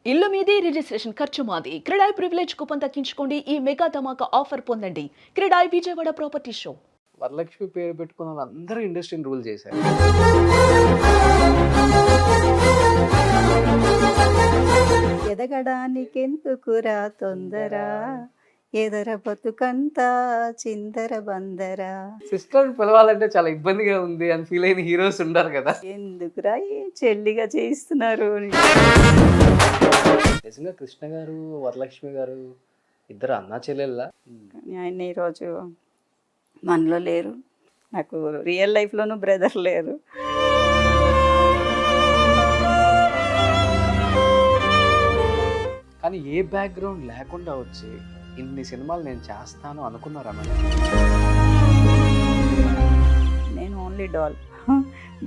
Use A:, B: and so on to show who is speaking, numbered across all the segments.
A: ఇల్లు మీది రిజిస్ట్రేషన్ ఖర్చు మాది. క్రెడాయ్ ప్రివిలేజ్ కూపన్ దక్కించుకోండి. ఈ మెగా ధమాకా ఆఫర్ పొందండి. CREDAI Vijayawada property show.
B: వరలక్ష్మి పేరు పెట్టుకున్న వాళ్ళందరూ ఇండస్ట్రీని రూల్ చేశారు.
C: ఎదగడానికెందుకురా తొందర, ఎదర బతుకంతా చిందర బందర.
B: సిస్టర్ పిలవాలంటే చాలా ఇబ్బందిగా ఉంది అని ఫీల్ అయిన హీరోస్ ఉండరు కదా.
C: ఎందుకురా ఈ చెల్లిగా చేయిస్తున్నారు అని.
B: నిజంగా కృష్ణ గారు వరలక్ష్మి గారు ఇద్దరు అన్నా చెల్లెళ్ళ.
C: కానీ ఆయన ఈరోజు మనలో లేరు. నాకు రియల్ లైఫ్లోనూ బ్రదర్ లేరు.
B: కానీ ఏ బ్యాక్గ్రౌండ్ లేకుండా వచ్చి ఇన్ని సినిమాలు నేను చేస్తాను అనుకున్నారా మేడం?
C: నేను ఓన్లీ డాల్,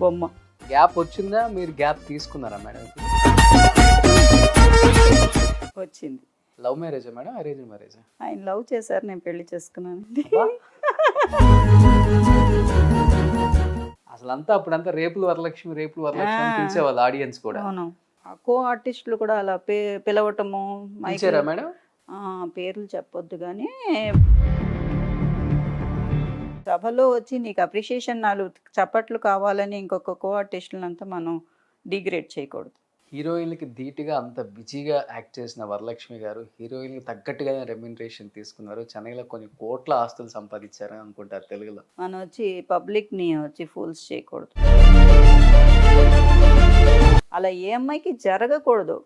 C: బొమ్మ.
B: గ్యాప్ వచ్చిందా, మీరు గ్యాప్ తీసుకున్నారా మేడం?
C: వచ్చింది.
B: లవ్ మ్యారేజా మేడం, అరేంజ్ మ్యారేజా?
C: ఆయన లవ్ చేశారు, నేను పెళ్లి చేసుకున్నానండి.
B: అసలంతా అప్పుడంతా రేపులు వరలక్ష్మి అని పిలిచేవాళ్ళు ఆడియన్స్ కూడా.
C: అవును, కో ఆర్టిస్టులు కూడా అలా పిలవటము.
B: పిలిచారా మేడం?
C: పేర్లు చెప్పొద్దు కానీ సభలో వచ్చి నీకు అప్రిషియేషన్ 4 చప్పట్లు కావాలని ఇంకొక కో ఆర్టిస్టులంతా మనం డిగ్రేడ్ చేయకూడదు.
B: హీరోయిన్లకి ధీటుగా అంత బిజీగా యాక్ట్ చేసిన వరలక్ష్మి గారు హీరోయిన్కి తగ్గట్టుగానే రెమ్యునరేషన్ తీసుకున్నారు. చెన్నైలో కొన్ని కోట్ల ఆస్తులు సంపాదించారని అనుకుంటారు తెలుగులో.
C: మనం వచ్చి పబ్లిక్ని వచ్చి ఫూల్స్ చేయకూడదు. అలా ఏ అమ్మాయికి జరగకూడదు.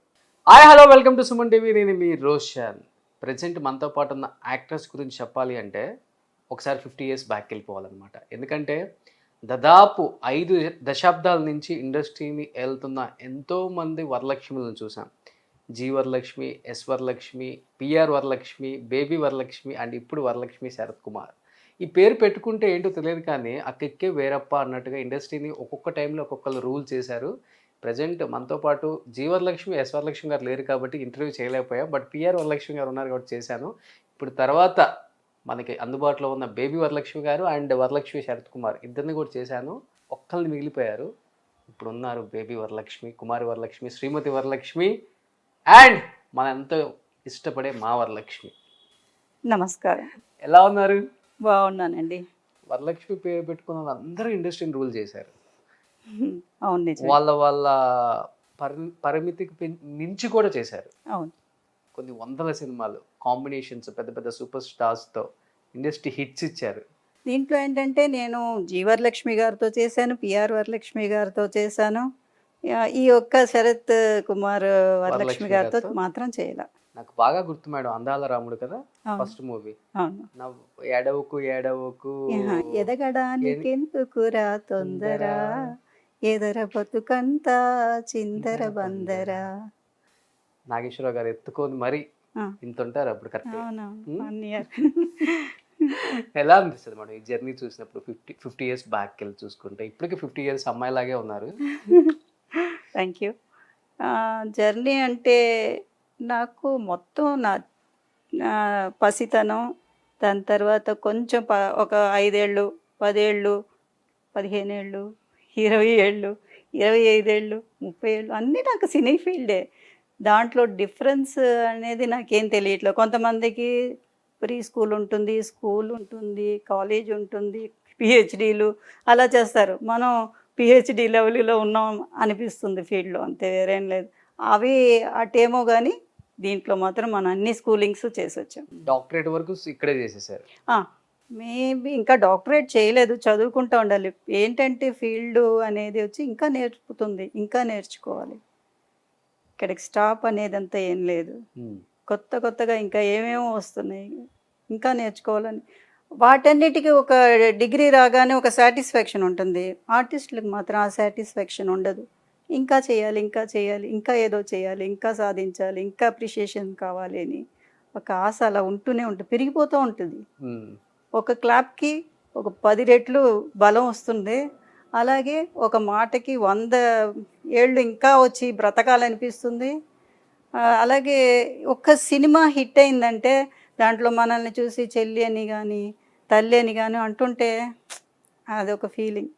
B: Hi hello, welcome to Suman TV. నేను మీ రోషన్. ప్రజెంట్ మనతో పాటు ఉన్న యాక్టర్స్ గురించి చెప్పాలి అంటే ఒకసారి 50 years బ్యాక్ వెళ్ళిపోవాలన్నమాట. ఎందుకంటే దాదాపు 5 దశాబ్దాల నుంచి ఇండస్ట్రీని వెళ్తున్న ఎంతోమంది వరలక్ష్మిలను చూసాం. G Varalakshmi, S Varalakshmi, PR Varalakshmi, baby Varalakshmi and ఇప్పుడు వరలక్ష్మి శరత్ కుమార్. ఈ పేరు పెట్టుకుంటే ఏంటో తెలియదు కానీ అక్కెక్కే వేరప్ప అన్నట్టుగా ఇండస్ట్రీని ఒక్కొక్క టైంలో ఒక్కొక్కరు రూల్ చేశారు. ప్రజెంట్ మనతో పాటు జీ వరలక్ష్మి, ఎస్ వరలక్ష్మి గారు లేరు కాబట్టి ఇంటర్వ్యూ చేయలేకపోయాం. బట్ పిఆర్ వరలక్ష్మి గారు ఉన్నారు కాబట్టి చేశాను. ఇప్పుడు తర్వాత మనకి అందుబాటులో ఉన్న బేబీ వరలక్ష్మి గారు అండ్ వరలక్ష్మి శరత్ కుమార్ ఇద్దరిని కూడా చేశాను. ఒక్కరిని మిగిలిపోయారు. ఇప్పుడు ఉన్నారు బేబీ వరలక్ష్మి, కుమారి వరలక్ష్మి, శ్రీమతి వరలక్ష్మి అండ్ మన ఎంతో ఇష్టపడే మా వరలక్ష్మి.
C: నమస్కారం.
B: ఎలా ఉన్నారు?
C: బాగున్నానండి.
B: వరలక్ష్మి పేరు పెట్టుకున్న వాళ్ళందరూ ఇండస్ట్రీని రూల్ చేశారు.
C: అవును, నిజం.
B: వాళ్ళ పరిమితికి మించి కూడా చేశారు.
C: అవును,
B: కొన్ని వందల సినిమాలు కాంబినేషన్స్ పెద్ద పెద్ద సూపర్ స్టార్స్తో ఇండస్ట్రీ హిట్స్ ఇచ్చారు.
C: దీంట్లో ఏంటంటే నేను జీ వరలక్ష్మి గారితో చేశాను, పిఆర్ వరలక్ష్మి గారితో చేశాను. ఈ ఒక్క శరత్ కుమార్ వరలక్ష్మి గారితో మాత్రం చేయాల.
B: నాకు బాగా గుర్తు మేడం, అందాల రాముడు కదా ఫస్ట్ మూవీ.
C: అవును.
B: ఏడవకు ఏడవకు
C: ఎదగడానికెందుకురా తొందర, ఎదర బతుకంతా చిందర బందర.
B: నాగేశ్వరరావు గారు ఎత్తుకొని మరి ఇంత ఉంటారు అప్పుడు. కరెక్ట్. ఎలా అనిపిస్తుంది మేడం ఈ జర్నీ చూసినప్పుడు? 50 years బ్యాక్ వెళ్ళి చూసుకుంటే ఇప్పటికి 50 years అమ్మాయిలాగే ఉన్నారు.
C: Thank you. జర్నీ అంటే నాకు మొత్తం నా పసితనం, దాని తర్వాత కొంచెం ఒక 5 ఏళ్ళు, 10 ఏళ్ళు, 15 ఏళ్ళు, 20 ఏళ్ళు, 25 ఏళ్ళు, 30 ఏళ్ళు అన్నీ నాకు సినీ ఫీల్డే. దాంట్లో డిఫరెన్స్ అనేది నాకేం తెలియట్లేదు. కొంతమందికి ప్రీ స్కూల్ ఉంటుంది, స్కూల్ ఉంటుంది, కాలేజ్ ఉంటుంది, పిహెచ్డీలు అలా చేస్తారు. మనం పిహెచ్డీ లెవెల్లో ఉన్నాం అనిపిస్తుంది ఫీల్డ్లో, అంతే, వేరేం లేదు. అవి అటేమో కానీ దీంట్లో మాత్రం మనం అన్ని స్కూలింగ్స్ చేసి వచ్చాం.
B: డాక్టరేట్ వరకు ఇక్కడే చేసేసారు.
C: మేబీ ఇంకా డాక్టరేట్ చేయలేదు, చదువుకుంటూ ఉండాలి. ఏంటంటే ఫీల్డ్ అనేది వచ్చి ఇంకా నేర్పుతుంది, ఇంకా నేర్చుకోవాలి. ఇక్కడికి స్టాప్ అనేది అంతా ఏం లేదు. కొత్తగా ఇంకా ఏమేమో వస్తున్నాయి, ఇంకా నేర్చుకోవాలని. వాటన్నిటికీ ఒక డిగ్రీ రాగానే ఒక సాటిస్ఫాక్షన్ ఉంటుంది. ఆర్టిస్టులకు మాత్రం ఆ సాటిస్ఫాక్షన్ ఉండదు. ఇంకా చేయాలి, ఇంకా చేయాలి, ఇంకా ఏదో చేయాలి, ఇంకా సాధించాలి, ఇంకా అప్రిషియేషన్ కావాలి అని ఒక ఆశ అలా ఉంటూనే ఉంటుంది, పెరిగిపోతూ ఉంటుంది. ఒక క్లాప్కి ఒక 10 రెట్లు బలం వస్తుంది. అలాగే ఒక మాటకి 100 ఏళ్ళు ఇంకా వచ్చి బ్రతకాలనిపిస్తుంది. అలాగే ఒక్క సినిమా హిట్ అయిందంటే దాంట్లో మనల్ని చూసి చెల్లి అని కానీ తల్లి అని కానీ అంటుంటే అదొక ఫీలింగ్.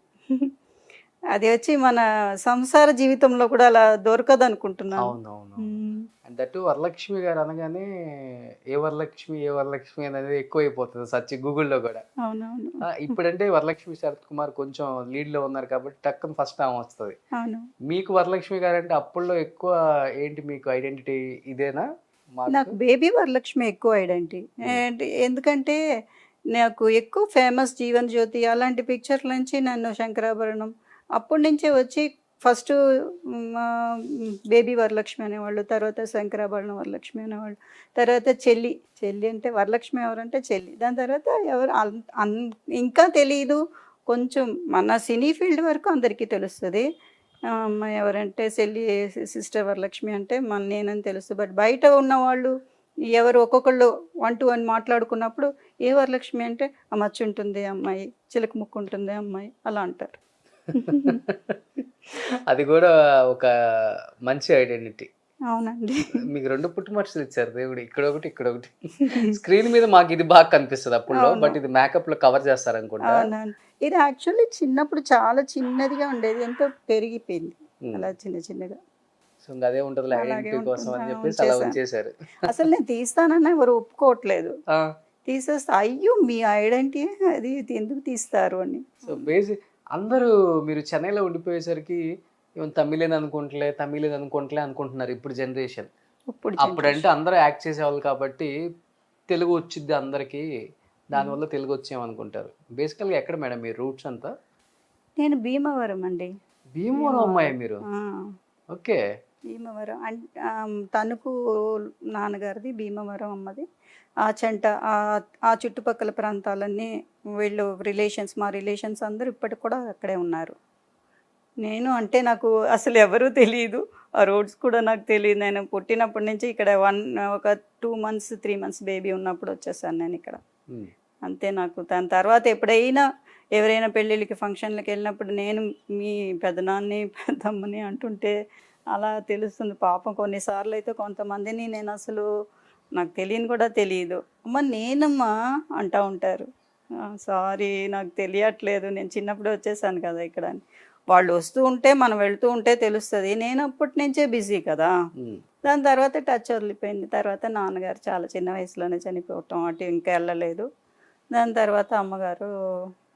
C: అది వచ్చి మన సంసార జీవితంలో కూడా అలా దొరకదు అనుకుంటున్నాను.
B: అవునవును. అండ్ దట్టు వరలక్ష్మి గారు అనగానే ఏ వరలక్ష్మి అనేది ఎక్కువైపోతుంది సర్చ్ గూగుల్లో కూడా.
C: అవునవును.
B: ఇప్పుడంటే వరలక్ష్మి శరత్ కుమార్ కొంచెం లీడ్లో ఉన్నారు కాబట్టి టక్కన ఫస్ట్ ఆమె వస్తుంది.
C: అవును.
B: మీకు వరలక్ష్మి గారు అంటే అప్పుల్లో ఎక్కువ ఏంటి మీకు ఐడెంటిటీ ఇదేనా?
C: నాకు బేబీ వరలక్ష్మి ఎక్కువ ఐడెంటిటీ. ఎందుకంటే నాకు ఎక్కువ ఫేమస్ జీవన్ జ్యోతి అలాంటి పిక్చర్ల నుంచి నన్ను శంకరాభరణం అప్పటి నుంచే వచ్చి ఫస్ట్ బేబీ వరలక్ష్మి అనేవాళ్ళు, తర్వాత శంకరాభరణం వరలక్ష్మి అనేవాళ్ళు, తర్వాత చెల్లి. చెల్లి అంటే వరలక్ష్మి ఎవరంటే చెల్లి. దాని తర్వాత ఎవరు ఇంకా తెలియదు. కొంచెం మన సినీ ఫీల్డ్ వరకు అందరికీ తెలుస్తుంది. అమ్మాయి ఎవరంటే చెల్లి సిస్టర్ వరలక్ష్మి అంటే నేనని తెలుసు. బట్ బయట ఉన్నవాళ్ళు ఎవరు ఒక్కొక్కళ్ళు 1 to 1 మాట్లాడుకున్నప్పుడు ఏ వరలక్ష్మి అంటే ఆ మచ్చ ఉంటుంది అమ్మాయి, చిలక ముక్కు ఉంటుంది అమ్మాయి అలా అంటారు.
B: అది కూడా ఒక మంచి ఐడెంటిటీ.
C: అవునండి.
B: మీకు 2 పుట్టుమచ్చలు ఇచ్చారు దేవుడు, ఇక్కడ ఒకటి ఇక్కడ ఒకటి. స్క్రీన్ మీద మాకు ఇది బాగా కనిపిస్తుంది అప్పుడులో, బట్ ఇది మేకప్ లో కవర్ చేస్తారు అనుకుంటా.
C: అవునండి. ఇది యాక్చువల్లీ చిన్నప్పుడు చాలా చిన్నదిగా ఉండేది, ఎంతో పెరిగిపోయింది అలా చిన్న చిన్నగా.
B: సో అదే ఉంటుంది ఐడెంటిటీ కోసం అని చెప్పేసి అలా ఉంచేశారు.
C: అసలు నేను తీస్తానని ఎవరు ఒప్పుకోవట్లేదు. తీసేస్తా, అయ్యో మీ ఐడెంటిటీ అది ఎందుకు తీస్తారు అని.
B: సో బేసిక్ అందరూ మీరు చెన్నైలో ఉండిపోయేసరికి తమిళేని అనుకుంటలే అనుకుంటున్నారు ఇప్పుడు జనరేషన్. అప్పుడంటే అందరూ యాక్ట్ చేసేవాళ్ళు కాబట్టి తెలుగు వచ్చింది అందరికీ, దానివల్ల తెలుగు వచ్చేమనుకుంటారు. బేసికల్గా ఎక్కడ మేడం మీ రూట్స్ అంతా?
C: నేను భీమవరం అండి.
B: భీమవరం అమ్మాయి మీరు? ఓకే.
C: భీమవరం తణుకు నాన్నగారిది, భీమవరం అమ్మది. ఆ చెంట ఆ చుట్టుపక్కల ప్రాంతాలన్నీ వీళ్ళు రిలేషన్స్, మా రిలేషన్స్ అందరూ ఇప్పటికి కూడా అక్కడే ఉన్నారు. నేను అంటే నాకు అసలు ఎవరూ తెలియదు, ఆ రోడ్స్ కూడా నాకు తెలియదు. నేను పుట్టినప్పటి నుంచి ఇక్కడ ఒక 2 months 3 months బేబీ ఉన్నప్పుడు వచ్చేసాను నేను ఇక్కడ. అంతే. నాకు దాని తర్వాత ఎప్పుడైనా ఎవరైనా పెళ్ళిళ్ళకి ఫంక్షన్లకి వెళ్ళినప్పుడు నేను మీ పెదనాన్ని పెద్దమ్మని అంటుంటే అలా తెలుస్తుంది. పాపం కొన్నిసార్లు అయితే కొంతమందిని నేను అసలు నాకు తెలియని కూడా తెలియదు, అమ్మ నేనమ్మా అంటూ ఉంటారు. సారీ నాకు తెలియట్లేదు, నేను చిన్నప్పుడే వచ్చేసాను కదా ఇక్కడ అని. వాళ్ళు వస్తూ ఉంటే మనం వెళ్తూ ఉంటే తెలుస్తుంది. నేను అప్పటి నుంచే బిజీ కదా. దాని తర్వాత టచ్ వదిలిపోయింది. తర్వాత నాన్నగారు చాలా చిన్న వయసులోనే చనిపోవటం, అటు ఇంకా వెళ్ళలేదు. దాని తర్వాత అమ్మగారు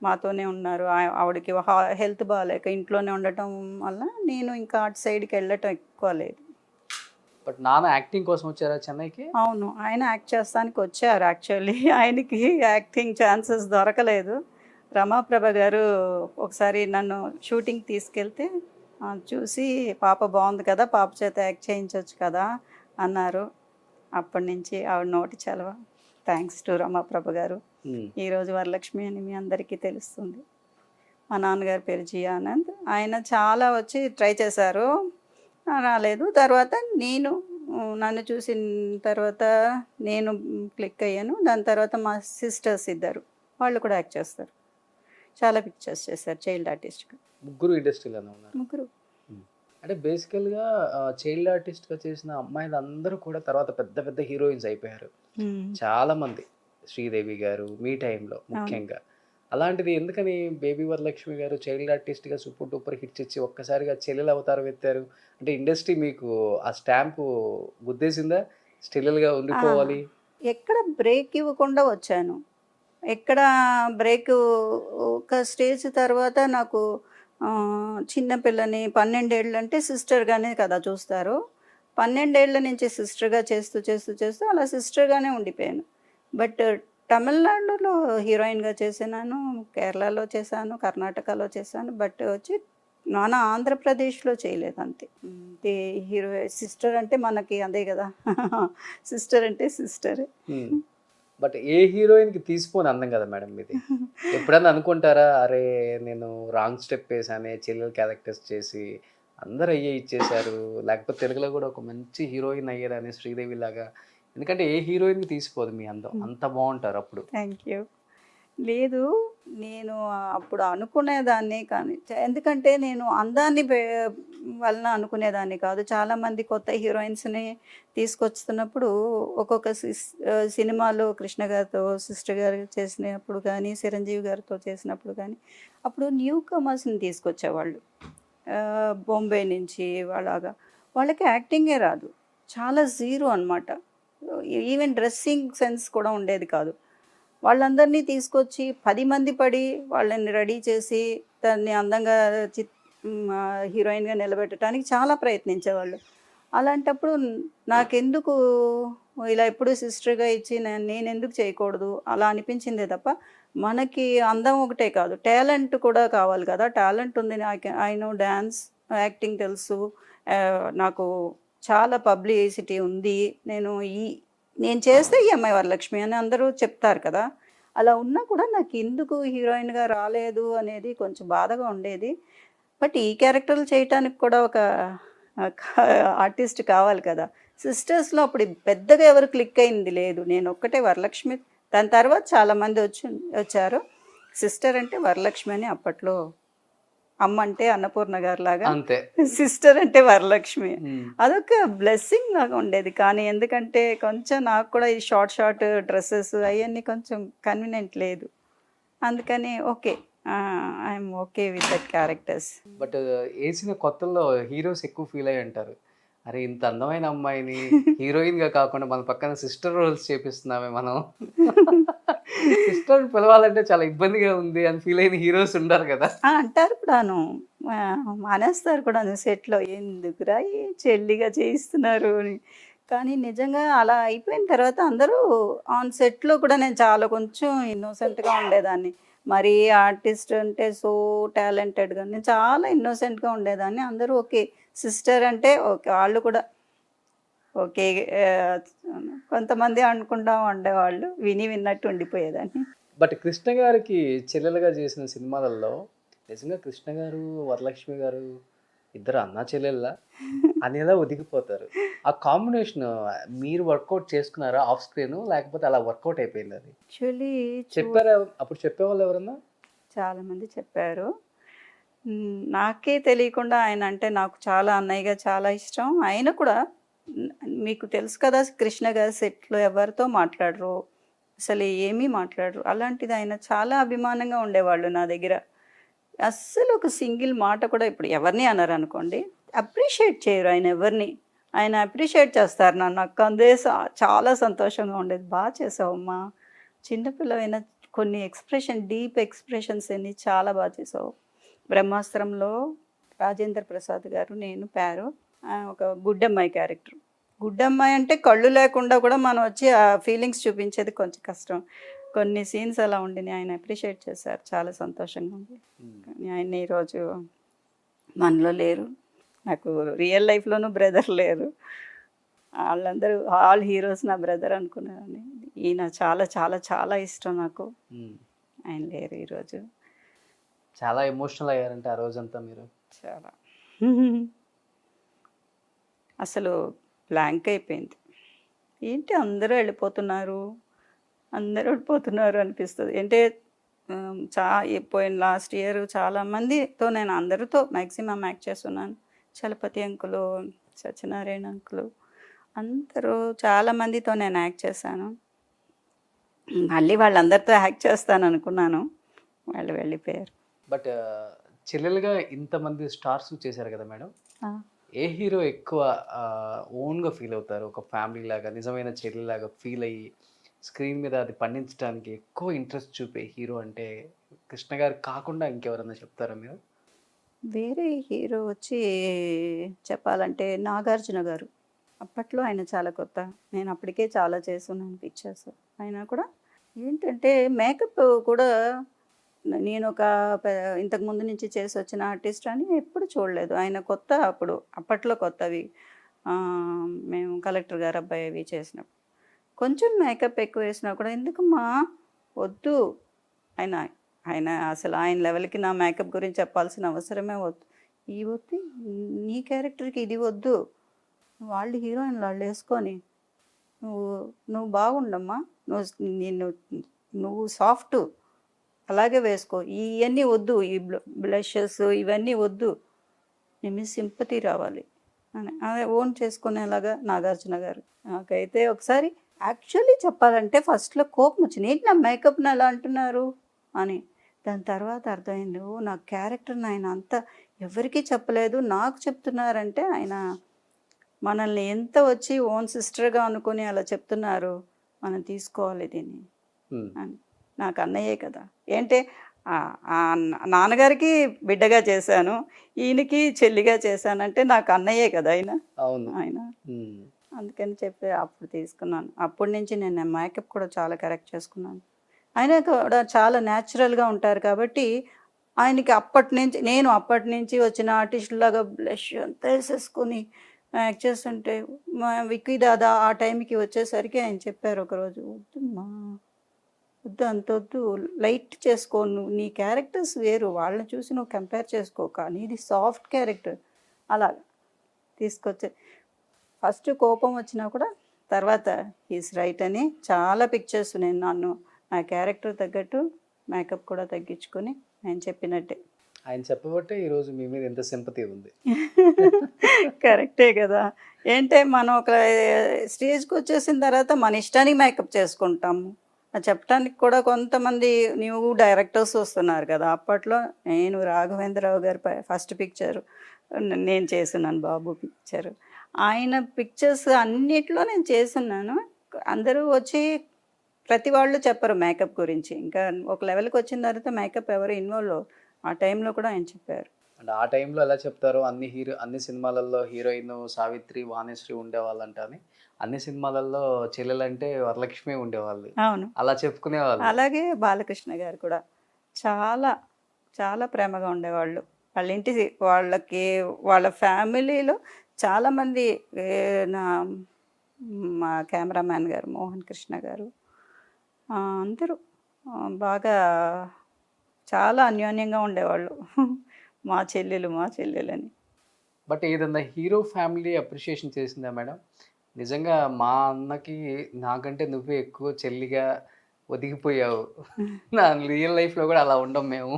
C: మాతోనే ఉన్నారు. ఆవిడకి హెల్త్ బాగాలేక ఇంట్లోనే ఉండటం వల్ల నేను ఇంకా అటు సైడ్కి వెళ్ళటం ఎక్కువ లేదు.
B: బట్ నాన్న యాక్టింగ్ కోసం వచ్చారా చెన్నైకి?
C: అవును, ఆయన యాక్ట్ చేస్తానికి వచ్చారు. యాక్చువల్లీ ఆయనకి యాక్టింగ్ ఛాన్సెస్ దొరకలేదు. రమాప్రభ గారు ఒకసారి నన్ను షూటింగ్ తీసుకెళ్తే చూసి పాప బాగుంది కదా, పాప చేత యాక్ట్ చేయించవచ్చు కదా అన్నారు. అప్పటి నుంచి ఆవిడ నోటి చలవ. థ్యాంక్స్ టు రమాప్రభ గారు. ఈరోజు వరలక్ష్మి అని మీ అందరికీ తెలుస్తుంది. మా నాన్నగారి పేరు జి ఆనంద్. ఆయన చాలా వచ్చి ట్రై చేశారు, రాలేదు. తర్వాత నన్ను చూసిన తర్వాత నేను క్లిక్ అయ్యాను. దాని తర్వాత మా సిస్టర్స్ ఇద్దరు, వాళ్ళు కూడా యాక్ట్ చేస్తారు. చాలా పిక్చర్స్ చేశారు చైల్డ్ ఆర్టిస్ట్గా.
B: ముగ్గురు ఇండస్ట్రీలోనే ఉన్నారు.
C: ముగ్గురు.
B: అంటే బేసికల్గా చైల్డ్ ఆర్టిస్ట్గా చేసిన అమ్మాయిలు అందరూ కూడా తర్వాత పెద్ద పెద్ద హీరోయిన్స్ అయిపోయారు చాలా మంది. శ్రీదేవి గారు మీ టైంలో ముఖ్యంగా. అలాంటిది ఎందుకని బేబీ వరలక్ష్మి గారు చైల్డ్ ఆర్టిస్ట్గా సూపర్ డూపర్ హిట్స్ ఇచ్చి ఒక్కసారిగా చెల్లెలు అవతారం ఎత్తారు? అంటే ఇండస్ట్రీ మీకు ఆ స్టాంపు గుద్దేసిందా స్టిల్లుగా ఉండిపోవాలి?
C: ఎక్కడ బ్రేక్ ఇవ్వకుండా వచ్చాను. ఎక్కడ బ్రేక్, ఒక స్టేజ్ తర్వాత నాకు చిన్నపిల్లని 12 ఏళ్ళు అంటే సిస్టర్గానే కదా చూస్తారు. 12 ఏళ్ళ నుంచి సిస్టర్గా చేస్తూ చేస్తూ చేస్తూ అలా సిస్టర్గానే ఉండిపోయాను. బట్ తమిళనాడులో హీరోయిన్గా చేసినాను, కేరళలో చేశాను, కర్ణాటకలో చేశాను. బట్ వచ్చి నాన్న ఆంధ్రప్రదేశ్లో చేయలేదు అంతే. హీరో సిస్టర్ అంటే మనకి అదే కదా, సిస్టర్ అంటే సిస్టరే.
B: బట్ ఏ హీరోయిన్కి తీసిపోని అందం కదా మేడం ఇది. ఎప్పుడన్నా అనుకుంటారా అరే నేను రాంగ్ స్టెప్ వేసానే, చెల్లెల క్యారెక్టర్స్ చేసి అందరు అయ్యే ఇచ్చేశారు, లేకపోతే తెలుగులో కూడా ఒక మంచి హీరోయిన్ అయ్యేదని శ్రీదేవి లాగా? ఎందుకంటే ఏ హీరోయిన్కి తీసిపోదు మీ అందం, అంత బాగుంటారు అప్పుడు.
C: Thank you. లేదు, నేను అప్పుడు అనుకునేదాన్ని కానీ ఎందుకంటే నేను అందాన్ని వలన అనుకునేదాన్ని కాదు. చాలామంది కొత్త హీరోయిన్స్‌ని తీసుకొస్తున్నప్పుడు ఒక్కొక్క సినిమాలో కృష్ణ గారితో, సిస్టర్ గారు చేసినప్పుడు కానీ, చిరంజీవి గారితో చేసినప్పుడు కానీ, అప్పుడు న్యూ కమర్స్‌ని తీసుకొచ్చేవాళ్ళు. బొంబే నుంచి అలాగా. వాళ్ళకి యాక్టింగే రాదు. చాలా జీరో అనమాట. ఈవెన్ డ్రెస్సింగ్ సెన్స్ కూడా ఉండేది కాదు. వాళ్ళందరినీ తీసుకొచ్చి 10 మంది పడి వాళ్ళని రెడీ చేసి దాన్ని అందంగా హీరోయిన్‌గా నిలబెట్టడానికి చాలా ప్రయత్నించేవాళ్ళు. అలాంటప్పుడు నాకెందుకు ఇలా ఎప్పుడు సిస్టర్‌గా ఇచ్చి నేనెందుకు చేయకూడదు అలా అనిపించిందే తప్ప, మనకి అందం ఒకటే కాదు, టాలెంట్ కూడా కావాలి కదా! టాలెంట్ ఉంది. ఐ నో డాన్స్, యాక్టింగ్ తెలుసు. నాకు చాలా పబ్లిసిటీ ఉంది. నేను చేస్తే ఈ అమ్మాయి వరలక్ష్మి అని అందరూ చెప్తారు కదా! అలా ఉన్నా కూడా నాకెందుకు హీరోయిన్‌గా రాలేదు అనేది కొంచెం బాధగా ఉండేది. బట్ ఈ క్యారెక్టర్లు చేయటానికి కూడా ఒక ఆర్టిస్ట్ కావాలి కదా! సిస్టర్స్‌లో అప్పుడు పెద్దగా ఎవరు క్లిక్ అయింది లేదు. నేనొక్కటే వరలక్ష్మి. దాని తర్వాత చాలామంది వచ్చారు. సిస్టర్ అంటే వరలక్ష్మి అని అప్పట్లో. అమ్మ అంటే అన్నపూర్ణ గారిలాగా,
B: అంతే.
C: సిస్టర్ అంటే వరలక్ష్మి.
B: ఉమ్.
C: అదొక బ్లెస్సింగ్ లాగా ఉండేది. కానీ ఎందుకంటే కొంచెం నాకు కూడా ఈ షార్ట్ డ్రెస్సెస్ అవన్నీ కొంచెం కన్వీనియంట్ లేదు. అందుకని okay. I'm okay with that characters.
B: But వేసిన కొత్తల్లో హీరోస్ ఎక్కువ ఫీల్ అయ్యి అంటారు, అరే ఇంత అందమైన అమ్మాయిని హీరోయిన్ గా కాకుండా మన పక్కన సిస్టర్ రోల్స్ చేపిస్తున్నామే మనం, సిస్టర్ పిలవాలంటే చాలా ఇబ్బందిగా ఉంది అని ఫీల్ అయిన హీరోస్ ఉంటారు కదా.
C: అంటారు కూడాను. మానేస్తారు కూడాను సెట్లో. ఎందుకురా ఈ చెల్లిగా చేయిస్తున్నారు అని. కానీ నిజంగా అలా అయిపోయిన తర్వాత అందరూ ఆన్ సెట్లో కూడా నేను చాలా కొంచెం ఇన్నోసెంట్గా ఉండేదాన్ని. మరి ఆర్టిస్ట్ అంటే సో టాలెంటెడ్గా నేను చాలా ఇన్నోసెంట్గా ఉండేదాన్ని. అందరూ ఓకే సిస్టర్ అంటే ఓకే వాళ్ళు కూడా ఓకే. కొంతమంది అనుకుంటా ఉండేవాళ్ళు. విన్నట్టు ఉండిపోయేదాన్ని.
B: బట్ కృష్ణ గారికి చెల్లెలుగా చేసిన సినిమాలలో నిజంగా కృష్ణ గారు వరలక్ష్మి గారు ఇద్దరు అన్నా చెల్లెళ్ళ అనేలా ఒదిగిపోతారు. ఆ కాంబినేషన్ మీరు వర్కౌట్ చేసుకున్నారా ఆఫ్ స్క్రీన్, లేకపోతే అలా వర్కౌట్ అయిపోయింది అది?
C: యాక్చువల్లీ
B: చెప్పారా అప్పుడు చెప్పేవాళ్ళు ఎవరన్నా?
C: చాలామంది చెప్పారు. నాకే తెలియకుండా ఆయన అంటే నాకు చాలా అన్నయ్యగా చాలా ఇష్టం. ఆయన కూడా న్ మీకు తెలుసు కదా! కృష్ణ గారి సెట్‌లో ఎవరితో మాట్లాడరు. అసలు ఏమీ మాట్లాడరు. అలాంటిది ఆయన చాలా అభిమానంగా ఉండేవాళ్ళు నా దగ్గర. అస్సలు ఒక సింగిల్ మాట కూడా ఇప్పుడు ఎవరిని అనరనుకోండి. అప్రిషియేట్ చేయరు ఆయన ఎవరిని. ఆయన అప్రిషియేట్ చేస్తారు నన్ను. నాకు అదే చాలా సంతోషంగా ఉండేది. చేసావమ్మా. చిన్న పిల్లవైనా కొన్ని డీప్ ఎక్స్‌ప్రెషన్స్ అన్ని చాలా చేసావు. బ్రహ్మాస్త్రంలో రాజేంద్ర ప్రసాద్ గారు, నేను పేరు. ఒక గుడ్డమ్మాయి క్యారెక్టర్. గుడ్డమ్మాయి అంటే కళ్ళు లేకుండా కూడా మనం వచ్చి ఆ ఫీలింగ్స్ చూపించేది కొంచెం కష్టం. కొన్ని సీన్స్ అలా ఉండినాయి. ఆయన అప్రిషియేట్ చేశారు. చాలా సంతోషంగా ఉంది. కానీ ఆయన ఈరోజు మనలో లేరు. నాకు రియల్ లైఫ్‌లోనూ బ్రదర్ లేరు. వాళ్ళందరూ ఆల్ హీరోస్ నా బ్రదర్ అనుకునేదాన్ని. ఈయన చాలా చాలా చాలా ఇష్టం నాకు. ఆయన లేరు ఈరోజు.
B: చాలా ఎమోషనల్ అయ్యారంటే ఆ రోజంతా మీరు?
C: చాలా. అసలు బ్లాంక్ అయిపోయింది. ఏంటి అందరూ వెళ్ళిపోతున్నారు అనిపిస్తుంది. అంటే పోయిన లాస్ట్ ఇయర్ చాలామందితో నేను అందరితో మ్యాక్సిమం యాక్ట్ చేస్తున్నాను. చలపతి అంకులు, సత్యనారాయణ అంకులు అందరూ చాలామందితో నేను యాక్ట్ చేశాను. మళ్ళీ వాళ్ళందరితో యాక్ట్ చేస్తాను అనుకున్నాను. వాళ్ళు వెళ్ళిపోయారు.
B: బట్ చెల్లెలుగా ఇంతమంది స్టార్స్ చేశారు కదా మేడం, ఏ హీరో ఎక్కువ ఓన్గా ఫీల్ అవుతారు? ఒక ఫ్యామిలీ లాగా, నిజమైన చెల్లిలాగా ఫీల్ అయ్యి స్క్రీన్ మీద అది పండించడానికి ఎక్కువ ఇంట్రెస్ట్ చూపే హీరో అంటే కృష్ణ గారు కాకుండా ఇంకెవరన్నా చెప్తారా మీరు?
C: వేరే హీరో వచ్చి చెప్పాలంటే నాగార్జున గారు. అప్పట్లో ఆయన చాలా కొత్త. నేను అప్పటికే చాలా చేస్తున్నాను పిక్చర్స్. ఆయన కూడా ఏంటంటే మేకప్ కూడా నేను ఇంతకు ముందు నుంచి చేసి వచ్చిన ఆర్టిస్ట్ అని ఎప్పుడు చూడలేదు. ఆయన కొత్త అప్పట్లో కొత్తవి. మేము కలెక్టర్ గారు అబ్బాయి అవి చేసినప్పుడు కొంచెం మేకప్ ఎక్కువ వేసినా కూడా ఎందుకమ్మా వద్దు. ఆయన అసలు ఆయన లెవెల్కి నా మేకప్ గురించి చెప్పాల్సిన అవసరమే వద్దు. వద్దు నీ క్యారెక్టర్కి ఇది వద్దు. వాళ్ళు హీరోయిన్లు వాళ్ళు వేసుకొని నువ్వు బాగుండమ్మా, నువ్వు సాఫ్ట్, అలాగే వేసుకో, ఇవన్నీ వద్దు, ఈ బ్లషెస్ ఇవన్నీ వద్దు, నీ మీద సింపతి రావాలి అని అదే ఓన్ చేసుకునేలాగా నాగార్జున గారు. నాకైతే ఒకసారి యాక్చువల్లీ చెప్పాలంటే ఫస్ట్లో కోపం వచ్చింది, ఏంటి నా మేకప్ని ఎలా అంటున్నారు అని. దాని తర్వాత అర్థమైంది, ఓ నా క్యారెక్టర్ని ఆయన అంతా ఎవరికీ చెప్పలేదు, నాకు చెప్తున్నారంటే ఆయన మనల్ని ఎంత వచ్చి ఓన్ సిస్టర్గా అనుకుని అలా చెప్తున్నారు, మనం తీసుకోవాలి దీన్ని అని. నాకు అన్నయ్యే కదా, ఏంటే నాన్నగారికి బిడ్డగా చేశాను, ఈయనకి చెల్లిగా చేశానంటే నాకు అన్నయ్యే కదా ఆయన.
B: అవును.
C: ఆయన అందుకని చెప్పి అప్పుడు తీసుకున్నాను. అప్పటి నుంచి నేను మేకప్ కూడా చాలా కరెక్ట్ చేసుకున్నాను. ఆయన కూడా చాలా న్యాచురల్గా ఉంటారు కాబట్టి ఆయనకి అప్పటి నుంచి వచ్చిన ఆర్టిస్టులాగా బ్లష్ అంతా వేసేసుకొని యాక్ట్ చేస్తుంటే మా విక్కీ దాదా ఆ టైంకి వచ్చేసరికి ఆయన చెప్పారు ఒకరోజు, వద్దమ్మా వద్దు, అంత వద్దు, లైట్ చేసుకో, నువ్వు నీ క్యారెక్టర్స్ వేరు, వాళ్ళని చూసి నువ్వు కంపేర్ చేసుకోక, నీది సాఫ్ట్ క్యారెక్టర్. అలాగా తీసుకొచ్చే ఫస్ట్ కోపం వచ్చినా కూడా తర్వాత హీస్ రైట్ అని చాలా పిక్చర్స్ నేను నా క్యారెక్టర్ తగ్గట్టు మేకప్ కూడా తగ్గించుకొని ఆయన చెప్పినట్టే.
B: ఆయన చెప్పబట్టే ఈరోజు మీ మీద ఎంత సింపతి ఉంది.
C: కరెక్టే కదా, ఏంటే మనం ఒక స్టేజ్కి వచ్చేసిన తర్వాత మన ఇష్టానికి మేకప్ చేసుకుంటాము. అది చెప్పడానికి కూడా కొంతమంది న్యూ డైరెక్టర్స్ వస్తున్నారు కదా. అప్పట్లో నేను రాఘవేంద్రరావు గారి ఫస్ట్ పిక్చర్ నేను చేస్తున్నాను, బాబు పిక్చర్. ఆయన పిక్చర్స్ అన్నిట్లో నేను చేస్తున్నాను. అందరూ వచ్చి ప్రతి వాళ్ళు చెప్పరు మేకప్ గురించి. ఇంకా ఒక లెవెల్కి వచ్చిన తర్వాత మేకప్ ఎవరు ఇన్వాల్వ్, ఆ టైంలో కూడా ఆయన చెప్పారు.
B: అంటే ఆ టైంలో ఎలా చెప్తారో అన్ని సినిమాలలో హీరోయిన్ సావిత్రి వాణిశ్రీ ఉండేవాళ్ళంట అని, అన్ని సినిమాలలో చెల్లెలంటే వరలక్ష్మి ఉండేవాళ్ళు.
C: అవును,
B: అలా చెప్పుకునేవాళ్ళు.
C: అలాగే బాలకృష్ణ గారు కూడా చాలా చాలా ప్రేమగా ఉండేవాళ్ళు. వాళ్ళ ఫ్యామిలీలో చాలామంది, మా కెమెరామ్యాన్ గారు మోహన్ కృష్ణ గారు అందరూ బాగా చాలా అన్యోన్యంగా ఉండేవాళ్ళు. మా చెల్లెలని.
B: బట్ ఏదన్నా హీరో ఫ్యామిలీ అప్రిషియేషన్ చేసిందా మేడం? నిజంగా మా అన్నకి నాకంటే నువ్వే ఎక్కువ చెల్లిగా ఒదిగిపోయావు, నా రియల్ లైఫ్లో కూడా అలా ఉండం మేము.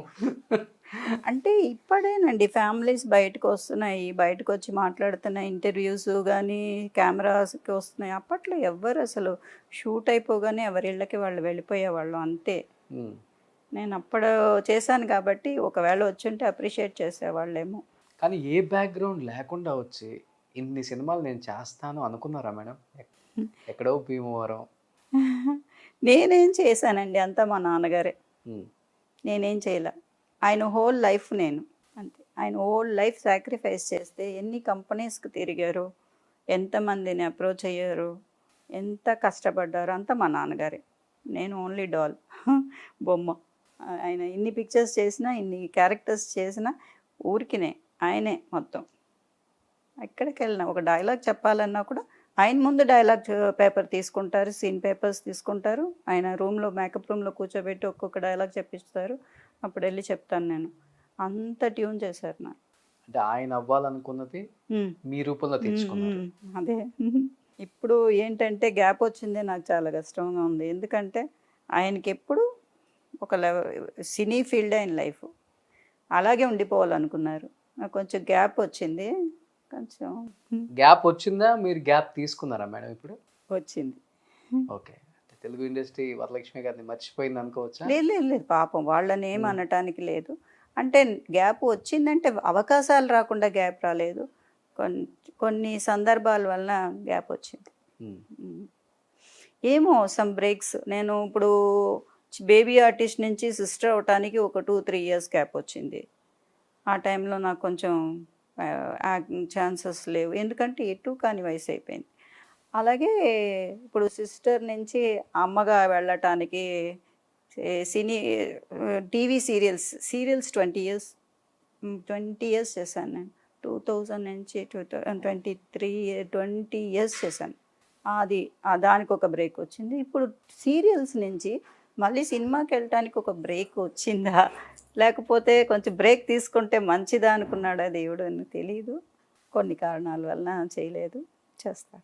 C: అంటే ఇప్పుడేనండి ఫ్యామిలీస్ బయటకు వస్తున్నాయి, బయటకు వచ్చి మాట్లాడుతున్నాయి, ఇంటర్వ్యూస్ కానీ కెమెరాస్కి వస్తున్నాయి. అప్పట్లో ఎవ్వరు అసలు షూట్ అయిపోగానే ఎవరిళ్ళకి వాళ్ళు వెళ్ళిపోయేవాళ్ళు అంతే. నేను అప్పుడు చేశాను కాబట్టి ఒకవేళ వచ్చుంటే అప్రిషియేట్ చేసేవాళ్ళేమో.
B: కానీ ఏ బ్యాక్గ్రౌండ్ లేకుండా వచ్చి ఇన్ని సినిమాలు నేను చేస్తాను అనుకున్నారా మేడం? ఎక్కడో భీమవరం.
C: నేనేం చేశానండి, అంతా మా నాన్నగారే. నేనేం చేయలే. ఆయన హోల్ లైఫ్ నేను అంతే. ఆయన హోల్ లైఫ్ సాక్రిఫైస్ చేస్తే ఎన్ని కంపెనీస్కి తిరిగారు, ఎంతమందిని అప్రోచ్ అయ్యారు, ఎంత కష్టపడ్డారు, అంతా మా నాన్నగారే. నేను ఓన్లీ డాల్, బొమ్మ. ఆయన ఇన్ని పిక్చర్స్ చేసినా, ఇన్ని క్యారెక్టర్స్ చేసినా ఊరికినే ఆయనే మొత్తం. ఎక్కడికి వెళ్ళినా ఒక డైలాగ్ చెప్పాలన్నా కూడా ఆయన ముందు డైలాగ్ పేపర్ తీసుకుంటారు, సీన్ పేపర్స్ తీసుకుంటారు, ఆయన రూమ్లో మేకప్ రూమ్లో కూర్చోబెట్టి ఒక్కొక్క డైలాగ్ చెప్పిస్తారు. అప్పుడు వెళ్ళి చెప్తాను నేను. అంత ట్యూన్ చేశారు నా.
B: అంటే ఆయన అవ్వాలనుకున్నది మీ రూపంలో తెచ్చుకున్నారు.
C: అదే. ఇప్పుడు ఏంటంటే గ్యాప్ వచ్చిందే నాకు చాలా కష్టంగా ఉంది. ఎందుకంటే ఆయనకి ఎప్పుడు ఒక సినీ ఫీల్డ్ ఆయన లైఫ్ అలాగే ఉండిపోవాలనుకున్నారు. నాకు కొంచెం గ్యాప్ వచ్చింది. కొంచెం
B: గ్యాప్ వచ్చిందా, మీరు గ్యాప్ తీసుకున్నారా మేడం ఇప్పుడు?
C: వచ్చింది.
B: ఓకే, తెలుగు ఇండస్ట్రీ వరలక్ష్మి గారిని మర్చిపోయింది అనుకోవచ్చా?
C: లేదు, పాపం వాళ్ళని ఏం అనటానికి లేదు. అంటే గ్యాప్ వచ్చిందంటే అవకాశాలు రాకుండా గ్యాప్ రాలేదు, కొన్ని సందర్భాల వలన గ్యాప్ వచ్చింది. ఏమో సమ్ బ్రేక్స్. నేను ఇప్పుడు బేబీ ఆర్టిస్ట్ నుంచి సిస్టర్ అవటానికి ఒక 2-3 ఇయర్స్ గ్యాప్ వచ్చింది. ఆ టైంలో నాకు కొంచెం ఛాన్సెస్ లేవు, ఎందుకంటే ఎటు కాని వయసు అయిపోయింది. అలాగే ఇప్పుడు సిస్టర్ నుంచి అమ్మగా వెళ్ళటానికి సినీ టీవీ సీరియల్స్ 20 ఇయర్స్ చేశాను నేను. 2000 నుంచి 20 ఇయర్స్ చేశాను. దానికి ఒక బ్రేక్ వచ్చింది. ఇప్పుడు సీరియల్స్ నుంచి మళ్ళీ సినిమాకి వెళ్ళటానికి ఒక బ్రేక్ వచ్చిందా, లేకపోతే కొంచెం బ్రేక్ తీసుకుంటే మంచిదా అనుకున్నాడా దేవుడు అని తెలియదు. కొన్ని కారణాల వలన చేయలేదు, చేస్తాను.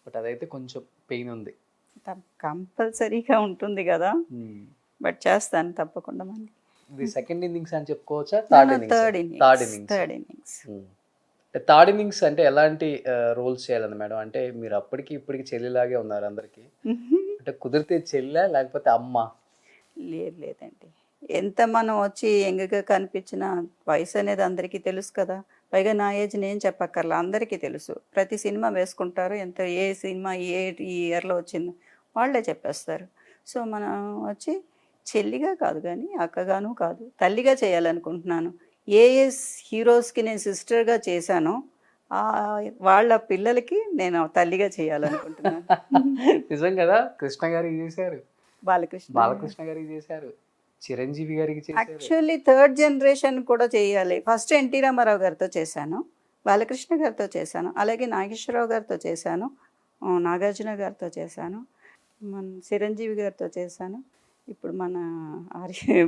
B: బట్ అదైతే కొంచెం పెయిన్ ఉంది,
C: కంపల్సరీగా ఉంటుంది కదా. బట్ చేస్తాను తప్పకుండా మళ్ళీ.
B: ఇది సెకండ్ ఇన్నింగ్స్ అని చెప్పుకోవచ్చా, third innings?
C: Third
B: third
C: innings.
B: Innings.
C: Third innings.
B: Third innings అంటే ఎలాంటి రోల్స్ చేయాలని మేడం? అంటే మీరు అప్పటికి ఇప్పటికి చెల్లిలాగే ఉన్నారు అందరికి. అంటే కుదిరితే చెల్లా లేకపోతే అమ్మ?
C: లేదండి, ఎంత మనం వచ్చి యంగ్గా కనిపించిన వయసు అనేది అందరికీ తెలుసు కదా. పైగా నా ఏజ్ నేను చెప్పక్కర్లా, అందరికీ తెలుసు. ప్రతి సినిమా వేసుకుంటారు, ఎంత ఏ సినిమా ఏ ఇయర్లో వచ్చిందో వాళ్ళే చెప్పేస్తారు. సో మనం వచ్చి చెల్లిగా కాదు కానీ అక్కగాను కాదు, తల్లిగా చేయాలనుకుంటున్నాను. ఏ హీరోస్కి నేను సిస్టర్గా చేశానో వాళ్ళ పిల్లలకి నేను తల్లిగా చేయాలనుకుంటున్నాను.
B: నిజం కదా, కృష్ణ గారికి చేశారు,
C: బాలకృష్ణ
B: గారికి చేశారు, చిరంజీవి గారికి చేశారు.
C: యాక్చువల్లీ థర్డ్ జనరేషన్ కూడా చేయాలి. ఫస్ట్ ఎన్టీ రామారావు గారితో చేశాను, బాలకృష్ణ గారితో చేశాను, అలాగే నాగేశ్వరరావు గారితో చేశాను, నాగార్జున గారితో చేశాను, మన చిరంజీవి గారితో చేశాను, ఇప్పుడు మన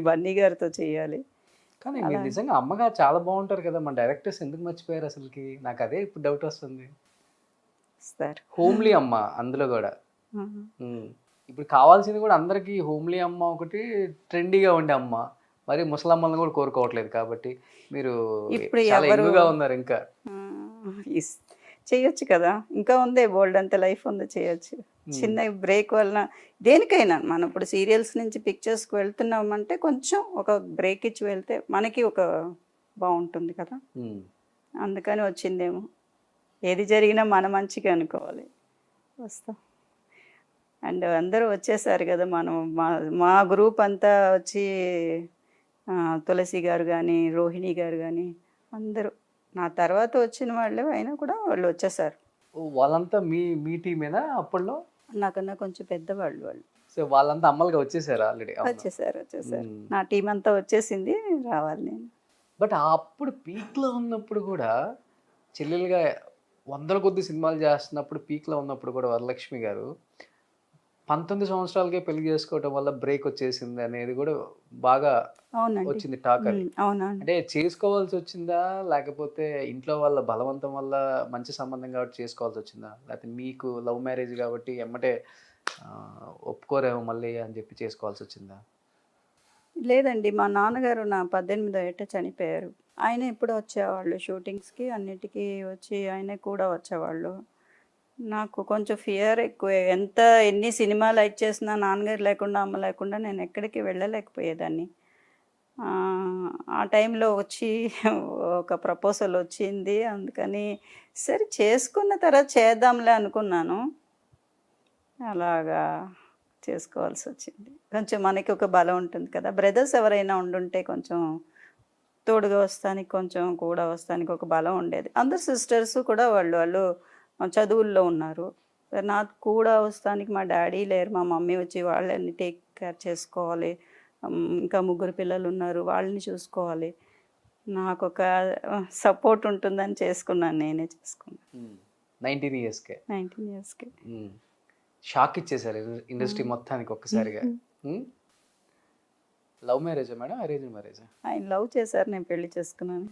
C: బన్నీ గారితో చేయాలి.
B: కానీ మీరు నిజంగా అమ్మగా చాలా బాగుంటారు కదా, మన డైరెక్టర్స్ ఎందుకు మర్చిపోయారు అసలుకి? నాకు అదే ఇప్పుడు డౌట్ వస్తుంది.
C: సార్
B: హోమ్లీ అమ్మ అందులో కూడా. ఇప్పుడు కావాల్సింది కూడా అందరికి హోమ్లీ అమ్మ ఒకటి, ట్రెండీగా ఉండే అమ్మ. మరి ముసలమ్మలను కూడా కోరుకోవట్లేదు కాబట్టి మీరు
C: ఇప్పుడు
B: చాలా
C: ఎవరు
B: ఎక్కువగా ఉన్నారు. ఇంకా
C: చేయొచ్చు కదా, ఇంకా ఉంది బోల్డ్ అంత లైఫ్ ఉంది, చేయొచ్చు. చిన్న బ్రేక్ వలన దేనికైనా మనం ఇప్పుడు సీరియల్స్ నుంచి పిక్చర్స్కి వెళ్తున్నామంటే కొంచెం ఒక బ్రేక్ ఇచ్చి వెళ్తే మనకి ఒక బాగుంటుంది కదా, అందుకని వచ్చిందేమో. ఏది జరిగినా మన మంచిగా అనుకోవాలి. వస్తాం. అండ్ అందరూ వచ్చేసారు కదా, మనం మా గ్రూప్ అంతా వచ్చి తులసి గారు కానీ రోహిణి గారు కానీ అందరూ నా తర్వాత వచ్చిన వాళ్ళే అయినా కూడా వాళ్ళు వచ్చేసారు.
B: వాళ్ళంతా మీ టీమేనా అప్పట్లో?
C: నాకన్నా కొంచెం పెద్దవాళ్ళు వాళ్ళు.
B: సో వాళ్ళంతా అమ్మలుగా వచ్చేసారు ఆల్రెడీ?
C: వచ్చేసారు. నా టీం అంతా వచ్చేసింది, రావాలి నేను.
B: బట్ అప్పుడు పీక్లో ఉన్నప్పుడు కూడా చెల్లెలుగా వందల కొద్ది సినిమాలు చేస్తున్నప్పుడు పీక్లో ఉన్నప్పుడు కూడా వరలక్ష్మి గారు 19 సంవత్సరాలకే పెళ్లి చేసుకోవడం వల్ల బ్రేక్ వచ్చేసింది అనేది కూడా బాగా వచ్చింది టాక్. అది అంటే చేసుకోవాల్సి వచ్చిందా, లేకపోతే ఇంట్లో వాళ్ళ బలవంతం వల్ల మంచి సంబంధం కాబట్టి చేసుకోవాల్సి వచ్చిందా, లేకపోతే మీకు లవ్ మ్యారేజ్ కాబట్టి ఎమ్మటే ఒప్పుకోరేమో మళ్ళీ అని చెప్పి చేసుకోవాల్సి వచ్చిందా?
C: లేదండి, మా నాన్నగారు నా 18వ ఏట చనిపోయారు. ఆయన ఎప్పుడు వచ్చేవాళ్ళు షూటింగ్స్కి అన్నిటికీ వచ్చి ఆయన కూడా వచ్చేవాళ్ళు. నాకు కొంచెం ఫియర్ ఎక్కువ. ఎన్ని సినిమాలు లైక్ చేసినా నాన్నగారు లేకుండా అమ్మ లేకుండా నేను ఎక్కడికి వెళ్ళలేకపోయేదాన్ని. ఆ టైంలో వచ్చి ఒక ప్రపోజల్ వచ్చింది, అందుకని సరే చేసుకున్న తర్వాత చేద్దాంలే అనుకున్నాను. అలాగా చేసుకోవాల్సి వచ్చింది. కొంచెం మనకి ఒక బలం ఉంటుంది కదా, బ్రదర్స్ ఎవరైనా ఉండుంటే కొంచెం తోడుగా వస్తానికి కొంచెం కూడా వస్తానికి ఒక బలం ఉండేది. అందరు సిస్టర్స్ కూడా వాళ్ళు చదువుల్లో ఉన్నారు. నాకు కూడా వస్తానికి మా డాడీ లేరు, మా మమ్మీ వచ్చి వాళ్ళని టేక్ కేర్ చేసుకోవాలి. ఇంకా 3 పిల్లలు ఉన్నారు, వాళ్ళని చూసుకోవాలి. నాకు ఒక సపోర్ట్ ఉంటుందని చేసుకున్నాను, నేనే చేసుకున్నాను.
B: 19 ఇయర్స్కే షాక్ ఇచ్చేసారు ఇండస్ట్రీ మొత్తానికి ఒక్కసారిగా. లవ్ మ్యారేజా మేడం, అరేంజ్ మ్యారేజా?
C: ఆయన లవ్ చేశారు, నేను పెళ్లి చేసుకున్నాను.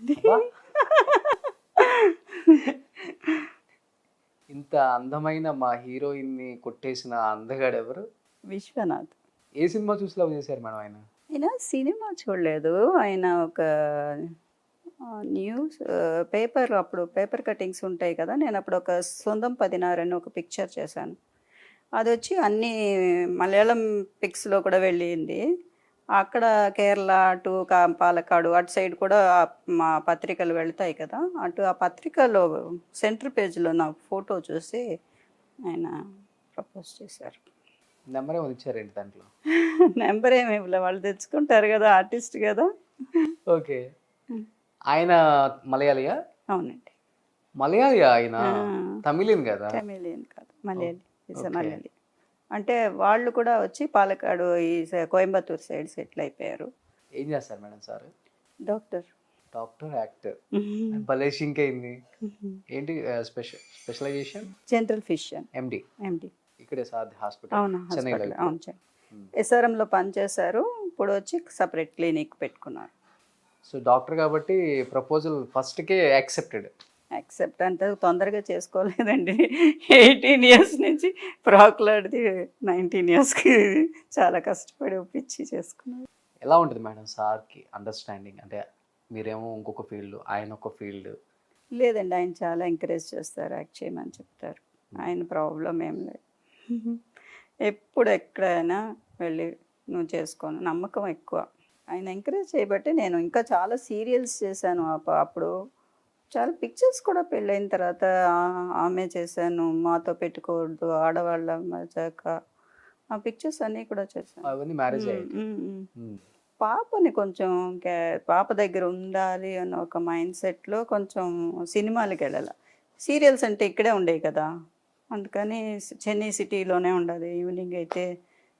B: ఇంత అందమైన మా హీరోయిన్ని కొట్టేసిన అందగాడు ఎవరు?
C: విశ్వనాథ్.
B: ఏ సినిమా చూసి లవ్ చేశారు మేడం ఆయన?
C: ఆయన సినిమా చూడలేదు, ఆయన ఒక న్యూస్ పేపర్, అప్పుడు పేపర్ కటింగ్స్ ఉంటాయి కదా, నేను అప్పుడు ఒక సొంతం 16 అని ఒక పిక్చర్ చేశాను. అది వచ్చి అన్ని మలయాళం పిక్స్లో కూడా వెళ్ళింది. అక్కడ కేరళ అటు పాలక్కాడు అటు సైడ్ కూడా మా పత్రికలు వెళ్తాయి కదా, అటు ఆ పత్రికలో సెంటర్ పేజ్లో నా ఫోటో చూసి ఆయన ప్రపోజ్ చేశారు.
B: నెంబర్ ఏమో ఇచ్చారేంటి దాంట్లో?
C: నెంబర్ ఏమి ఇవ్వలే, వాళ్ళు తెచ్చుకుంటారు కదా, ఆర్టిస్ట్ కదా.
B: ఓకే. ఆయన మలయాళియా?
C: అవునండి,
B: మలయాళియా ఆయన? తమిళియన్ కదా?
C: తమిళియన్ కాదు, మలయాళి. మలయాళి అంటే వాళ్ళు కూడా వచ్చి పాలక్కాడు ఈ కోయంబత్తూర్ సైడ్ సెటిల్ అయిపోయారు.
B: ఏం చేస్తారు మేడం సార్?
C: Doctor,
B: actor. భలే షింక్ అయింది. ఏంటి స్పెషలైజేషన్?
C: General physician.
B: ఎండి. ఇక్కడే సార్ హాస్పిటల్.
C: అవును, హాస్పిటల్. అవును, ఎస్ఆర్ఎంలో పనిచేశారు. ఇప్పుడు వచ్చి సపరేట్ క్లినిక్ పెట్టుకున్నారు.
B: సో డాక్టర్ కాబట్టి ప్రపోజల్ ఫస్ట్కే యాక్సెప్టెడ్.
C: యాక్సెప్ట్ అంత తొందరగా చేసుకోలేదండి. 18 ఇయర్స్ నుంచి ప్రాకులాడితే 19 ఇయర్స్కి చాలా కష్టపడి ఒప్పించి చేసుకున్నాను.
B: ఎలా ఉంటుంది మేడం సార్కి అండర్స్టాండింగ్? అంటే మీరేమో ఇంకొక ఫీల్డ్, ఆయన ఒక ఫీల్డ్.
C: లేదండి, ఆయన చాలా ఎంకరేజ్ చేస్తారు, యాక్ట్ చేయమని చెప్తారు. ఆయన ప్రాబ్లం ఏం లేదు. ఎప్పుడు ఎక్కడైనా వెళ్ళి నువ్వు చేసుకోను, నమ్మకం ఎక్కువ. ఆయన ఎంకరేజ్ చేయబట్టి నేను ఇంకా చాలా సీరియల్స్ చేశాను. అప్పుడు చాలా పిక్చర్స్ కూడా పెళ్ళైన తర్వాత ఆమె చేశాను, మాతో పెట్టుకోవద్దు, ఆడవాళ్ళ మజాక, ఆ పిక్చర్స్ అన్నీ కూడా చేశాను.
B: అవన్నీ మ్యారేజ్
C: ఉమ్,
B: అయ్యాయి.
C: ఉమ్, ఉమ్. పాపని కొంచెం పాప దగ్గర ఉండాలి అన్న ఒక మైండ్ సెట్లో కొంచెం సినిమాలకి వెళ్ళాలి. సీరియల్స్ అంటే ఇక్కడే ఉండేవి కదా, అందుకని చెన్నై సిటీలోనే ఉండాలి. ఈవినింగ్ అయితే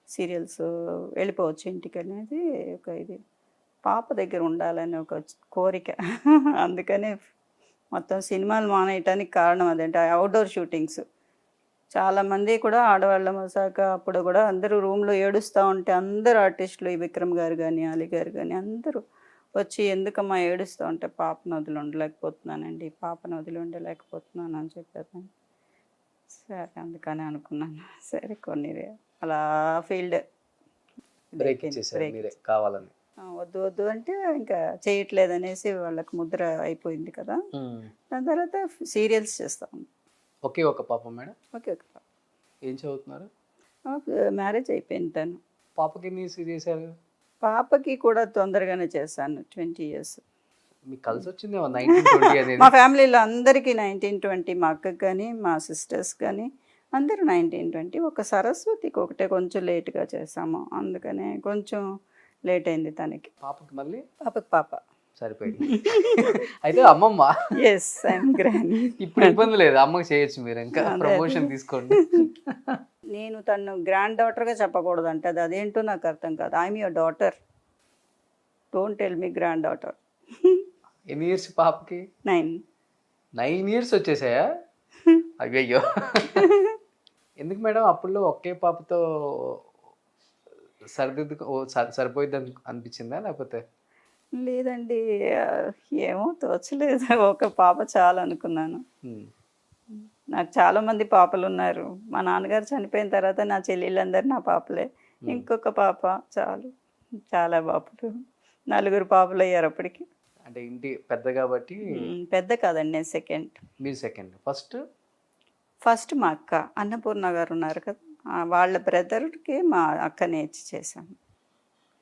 C: సీరియల్స్ వెళ్ళిపోవచ్చు ఇంటికి అనేది ఒక ఇది. పాప దగ్గర ఉండాలని ఒక కోరిక. అందుకనే మొత్తం సినిమాలు మానేయటానికి కారణం అదేంటి, అవుట్డోర్ షూటింగ్స్. చాలామంది కూడా ఆడవాళ్ళ మసాక అప్పుడు కూడా అందరూ రూమ్లో ఏడుస్తూ ఉంటే అందరు ఆర్టిస్టులు, ఈ విక్రమ్ గారు కానీ అలీ గారు కానీ అందరూ వచ్చి ఎందుకమ్మా ఏడుస్తూ ఉంటే, పాపను వదిలి ఉండలేకపోతున్నానండి, పాపను వదిలి ఉండలేకపోతున్నాను అని చెప్పాను. సరే అందుకని అనుకున్నాను, సరే కొన్ని అలా ఫీల్డ్
B: బ్రేక్ ఇచ్చేసారు మీరే కావాలని.
C: వద్దు వద్దు అంటే ఇంకా చేయట్లేదు అనేసి వాళ్ళకి ముద్ర అయిపోయింది కదా. దాని తర్వాత సీరియల్స్ చేస్తాం.
B: ఒకే ఒక పాప మేడం?
C: Okay okay.
B: ఏం చదువుతున్నారు?
C: మ్యారేజ్ అయిపోయింది తను.
B: పాపకి ఎన్ని ఇయర్స్ చేశారు?
C: పాపకి కూడా తొందరగానే చేశాను, 20 ఇయర్స్.
B: మీకు కలిసి వచ్చింది 1920 అనేది?
C: మా ఫ్యామిలీలో అందరికీ 1920, మా అక్కకి కానీ మా సిస్టర్స్ కానీ అందరూ 1920. ఒక సరస్వతికి ఒకటే కొంచెం లేట్గా చేసాము, అందుకనే కొంచెం లేట్ అయింది తనకి.
B: పాపకి మళ్ళీ?
C: పాపకి పాప
B: సరిపోయింది. అయితే అమ్మమ్మ.
C: Yes, I'm grand.
B: ఇప్పుడు ఇబ్బంది లేదు, అమ్మకి చేయొచ్చు, మీరు ఇంకా ప్రమోషన్ తీసుకోండి.
C: నేను తను గ్రాండ్ డాటర్గా చెప్పకూడదు అంటే అదేంటో నాకు అర్థం కాదు. I'm your daughter, don't tell me grand daughter.
B: ఎన్ని ఇయర్స్ పాపకి? 9 ఇయర్స్ వచ్చేసాయా? అయ్యయ్యో. ఎందుకు మేడం అప్పుల్లో ఒకే పాపతో సరిపోయిద్ది అనిపించిందా లేకపోతే?
C: లేదండి, ఏమో తోచలేదు, ఒక పాప చాలు అనుకున్నాను. నాకు చాలా మంది పాపలు ఉన్నారు. మా నాన్నగారు చనిపోయిన తర్వాత నా చెల్లెళ్ళందరూ నా పాపలే. ఇంకొక పాప చాలు, చాలా పాపలు, 4 పాపలు అయ్యారు అప్పటికి.
B: అంటే ఇంటి పెద్ద కాబట్టి?
C: పెద్ద కాదండి, నేను సెకండ్.
B: మీరు సెకండ్.
C: ఫస్ట్ మా అక్క అన్నపూర్ణ గారు ఉన్నారు కదా, వాళ్ళ బ్రదర్కి మా అక్కని ఇచ్చి చేశాను.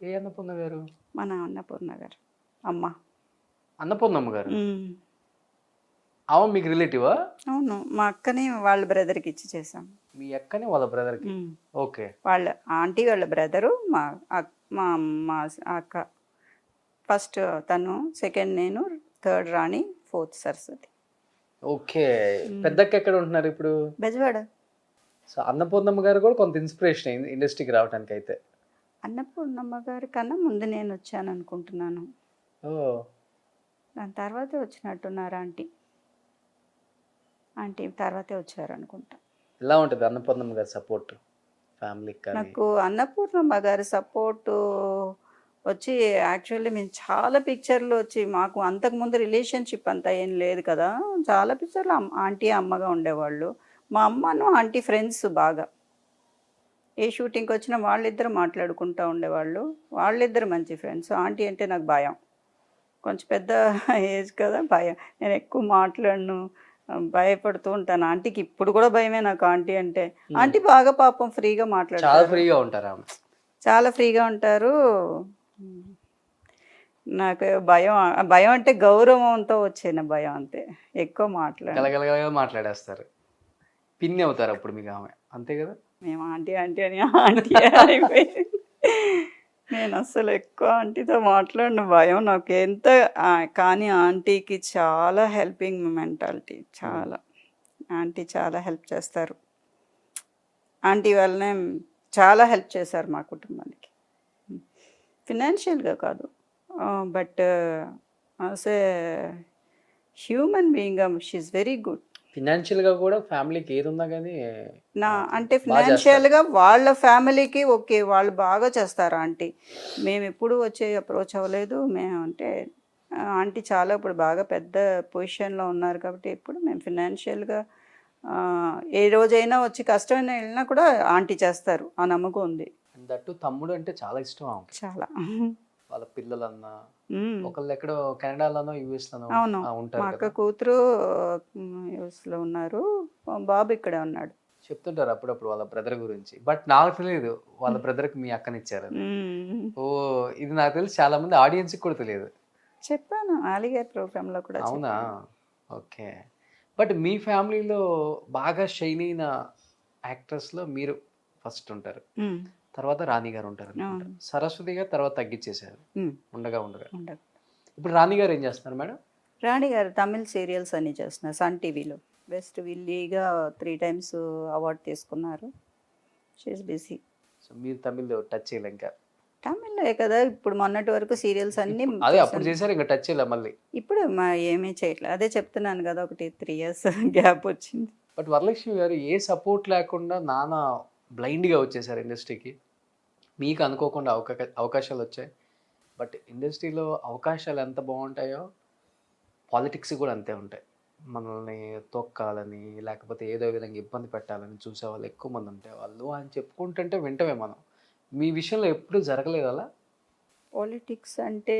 B: ఏ అన్నపూర్ణ గారు?
C: మన అన్నపూర్ణ గారు అమ్మ.
B: అన్నపూర్ణమ్మ గారు? ఆమె మీకు రిలేటివా?
C: అవును, మా అక్కని వాళ్ళ బ్రదర్కి ఇచ్చి చేశాం.
B: మీ అక్కని వాళ్ళ బ్రదర్కి? ఓకే.
C: వాళ్ళ ఆంటీ వాళ్ళ బ్రదరు మా మా అక్క. ఫస్ట్ తను, సెకండ్ నేను, థర్డ్ రాణి, ఫోర్త్ సరస్వతి.
B: ఓకే. పెద్దక్క ఎక్కడ ఉంటున్నారు ఇప్పుడు?
C: బెజవాడ.
B: సో అన్నపూర్ణమ్మ గారు కూడా కొంత ఇన్స్పిరేషన్ అయింది ఇండస్ట్రీకి రావడానికి అయితే.
C: అన్నపూర్ణమ్మ గారి కన్నా ముందు నేను వచ్చాను అనుకుంటున్నాను. దాని తర్వాతే వచ్చినట్టున్నారు ఆంటీ తర్వాతే వచ్చారు అనుకుంటా.
B: ఎలా ఉంటుంది అన్నపూర్ణమ్మ గారి సపోర్ట్ ఫ్యామిలీకి?
C: నాకు అన్నపూర్ణమ్మ గారి సపోర్టు వచ్చి యాక్చువల్లీ మేము చాలా పిక్చర్లు వచ్చి, మాకు అంతకుముందు రిలేషన్షిప్ అంతా ఏం లేదు కదా, చాలా పిక్చర్లు ఆంటీ అమ్మగా ఉండేవాళ్ళు. మా అమ్మను ఆంటీ ఫ్రెండ్స్ బాగా, ఏ షూటింగ్కి వచ్చినా వాళ్ళిద్దరు మాట్లాడుకుంటూ ఉండేవాళ్ళు. వాళ్ళిద్దరు మంచి ఫ్రెండ్స్. ఆంటీ అంటే నాకు భయం, కొంచెం పెద్ద ఏజ్ కదా, భయం. నేను ఎక్కువ మాట్లాడను, భయపడుతూ ఉంటాను. ఆంటీకి ఇప్పుడు కూడా భయమే నాకు ఆంటీ అంటే. ఆంటీ బాగా పాపం ఫ్రీగా మాట్లాడతారు,
B: చాలా ఫ్రీగా ఉంటారు,
C: చాలా ఫ్రీగా ఉంటారు. నాకు భయం అంటే గౌరవంతో వచ్చిన భయం అంతే, ఎక్కువ
B: మాట్లాడేస్తారు. పిన్ని అవుతారు అప్పుడు మీకు ఆమె, అంతే కదా?
C: మేము ఆంటీ ఆంటీ అని ఆంటీ అయిపోయింది. నేను అసలు ఎక్కువ ఆంటీతో మాట్లాడిన భయం నాకు ఎంత. కానీ ఆంటీకి చాలా హెల్పింగ్ మెంటాలిటీ, చాలా. ఆంటీ చాలా హెల్ప్ చేస్తారు. ఆంటీ వల్లనే చాలా హెల్ప్ చేశారు మా కుటుంబానికి. ఫినాన్షియల్గా కాదు, but as a human being she is very good.
B: ఫినాన్షియల్గా కూడా ఫ్యామిలీకి ఏది ఉన్నా కానీ
C: అంటే ఫినాన్షియల్గా వాళ్ళ ఫ్యామిలీకి ఓకే, వాళ్ళు బాగా చేస్తారు ఆంటీ. మేము ఎప్పుడు వచ్చి అప్రోచ్ అవ్వలేదు. మేము అంటే ఆంటీ చాలా ఇప్పుడు బాగా పెద్ద పొజిషన్లో ఉన్నారు కాబట్టి ఇప్పుడు మేము ఫినాన్షియల్గా ఏ రోజైనా వచ్చి కష్టమైనా వెళ్ళినా కూడా ఆంటీ చేస్తారు, ఆ నమ్మకం ఉంది
B: అండ్ దట్టు తమ్ముడు అంటే చాలా ఇష్టం ఆమెకి.
C: చాలా.
B: వాళ్ళ పిల్లలన్నా
C: మ్మ్.
B: ఒకళ్ళు ఎక్కడో కెనడాలోనో యూఎస్లోనో
C: అవును,
B: ఉంటారు
C: మా అక్క
B: కదా.
C: కూతురు యూఎస్లో ఉన్నారు, బాబు ఇక్కడే ఉన్నాడు.
B: చెప్తుంటారు అప్పుడప్పుడు వాళ్ళ బ్రదర్ గురించి, బట్ నాకు తెలియదు వాళ్ళ బ్రదర్కి మీ అక్కనిచ్చారు.
C: మ్మ్.
B: ఓ, ఇది నాకు తెలిసి చాలా మంది ఆడియన్స్కి కూడా తెలియదు.
C: చెప్పాను అలీగారి ప్రోగ్రాంలో కూడా
B: అవునా?
C: చెప్పాను.
B: ఓకే. బట్ మీ ఫ్యామిలీలో బాగా షైన్ అయిన యాక్ట్రెస్లో మీరు ఫస్ట్ ఉంటారు,
C: మ్మ్.
B: తర్వాత రాణి గారు ఉంటారు అనుకుంటా.
C: అవును.
B: సరస్వతి గారు తర్వాత తగ్గించేశారు
C: మ్మ్.
B: ఉండగా ఉండగా.
C: ఉండదు.
B: ఇప్పుడు రాణి గారు ఏం చేస్తున్నారు మేడం?
C: రాణి గారు తమిళ్ సీరియల్స్ అన్నీ చేస్తున్నారు సన్ టీవీలో. బెస్ట్ విల్లీగా 3 times అవార్డు తీసుకున్నారు. She's busy.
B: సో మీరు తమిళ్ టచ్ చేయలే ఇంకా?
C: తమిళే కదా ఇప్పుడు మొన్నటి వరకు సీరియల్స్ అన్నీ
B: అదే అప్పుడు
C: చేశాను.
B: చేశారు, ఇంకా టచ్ చేయలే మళ్ళీ.
C: ఇప్పుడు ఏమీ చేయట్లేదు, అదే చెప్తున్నాను కదా, ఒకటి 3 years గ్యాప్ వచ్చింది.
B: బట్ వరలక్ష్మి గారు ఏ సపోర్ట్ లేకుండా నానా బ్లైండ్గా వచ్చేసారు ఇండస్ట్రీకి. మీకు అనుకోకుండా అవకాశాలు వచ్చాయి. బట్ ఇండస్ట్రీలో అవకాశాలు ఎంత బాగుంటాయో పాలిటిక్స్ కూడా అంతే ఉంటాయి. మనల్ని తొక్కాలని లేకపోతే ఏదో విధంగా ఇబ్బంది పెట్టాలని చూసే వాళ్ళు ఎక్కువ మంది ఉంటాయి. వాళ్ళు అని చెప్పుకుంటుంటే వింటమే మనం. మీ విషయంలో ఎప్పుడు జరగలేదు అలా?
C: పాలిటిక్స్ అంటే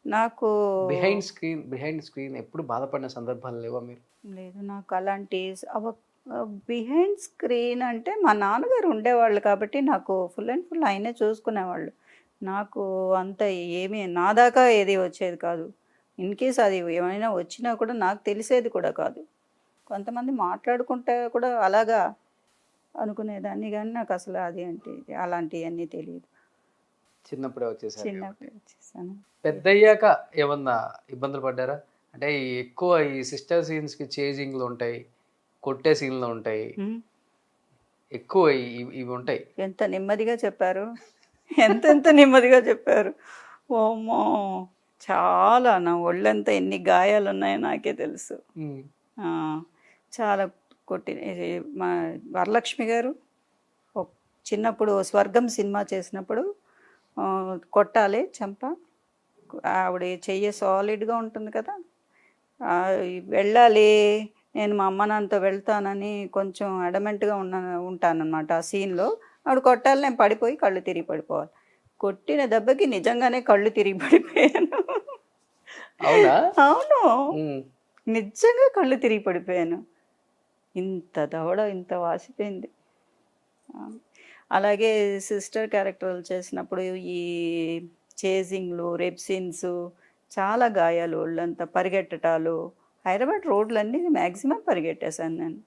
C: నాకు
B: బిహైండ్ స్క్రీన్ ఎప్పుడు బాధపడిన సందర్భాలు లేవా మీరు?
C: లేదు, నాకు అలాంటి బిహైండ్ స్క్రీన్ అంటే మా నాన్నగారు ఉండేవాళ్ళు కాబట్టి నాకు ఫుల్ అండ్ ఫుల్ ఆయనే చూసుకునేవాళ్ళు. నాకు అంత ఏమీ నా దాకా ఏది వచ్చేది కాదు. ఇన్ కేస్ అది ఏమైనా వచ్చినా కూడా నాకు తెలిసేది కూడా కాదు. కొంతమంది మాట్లాడుకుంటే కూడా అలాగా అనుకునేదాన్ని, కానీ నాకు అసలు అది అంటే అలాంటివన్నీ తెలియదు.
B: చిన్నప్పుడే వచ్చేసారు.
C: చిన్నప్పుడు వచ్చేసాను.
B: పెద్దయ్యాక ఏమన్నా ఇబ్బందులు పడ్డారా? అంటే ఎక్కువ ఈ సిస్టర్ సీన్స్కి చేజింగ్లు ఉంటాయి, కొట్టే సీన్లు ఉంటాయి, ఎక్కువ ఇవి ఉంటాయి.
C: ఎంత నెమ్మదిగా చెప్పారు, ఎంత నెమ్మదిగా చెప్పారు. ఓమ్మో, చాలా నా ఒళ్ళంతా ఎన్ని గాయాలు ఉన్నాయో నాకే తెలుసు. ఆ, చాలా కొట్టి మా వరలక్ష్మి గారు చిన్నప్పుడు స్వర్గం సినిమా చేసినప్పుడు కొట్టాలి చెంప, ఆవిడ చెయ్యి సాలిడ్గా ఉంటుంది కదా, వెళ్ళాలి నేను మా అమ్మ నాన్నతో వెళ్తానని కొంచెం అడమెంట్గా ఉంటానన్నమాట. ఆ సీన్లో ఆవిడ కొట్టాలి, నేను పడిపోయి కళ్ళు తిరిగి పడిపోవాలి. కొట్టిన దెబ్బకి నిజంగానే కళ్ళు తిరిగి పడిపోయాను.
B: అవునా?
C: అవును, నిజంగా కళ్ళు తిరిగి పడిపోయాను. ఇంత దవడ ఇంత వాసిపోయింది. అలాగే సిస్టర్ క్యారెక్టర్లు చేసినప్పుడు ఈ చేజింగ్లు, రేప్ సీన్స్, చాలా గాయాలు, ఒళ్ళంతా పరిగెట్టటాలు. హైదరాబాద్ రోడ్లన్నీ మ్యాక్సిమం పరిగెట్టేశాను నేను.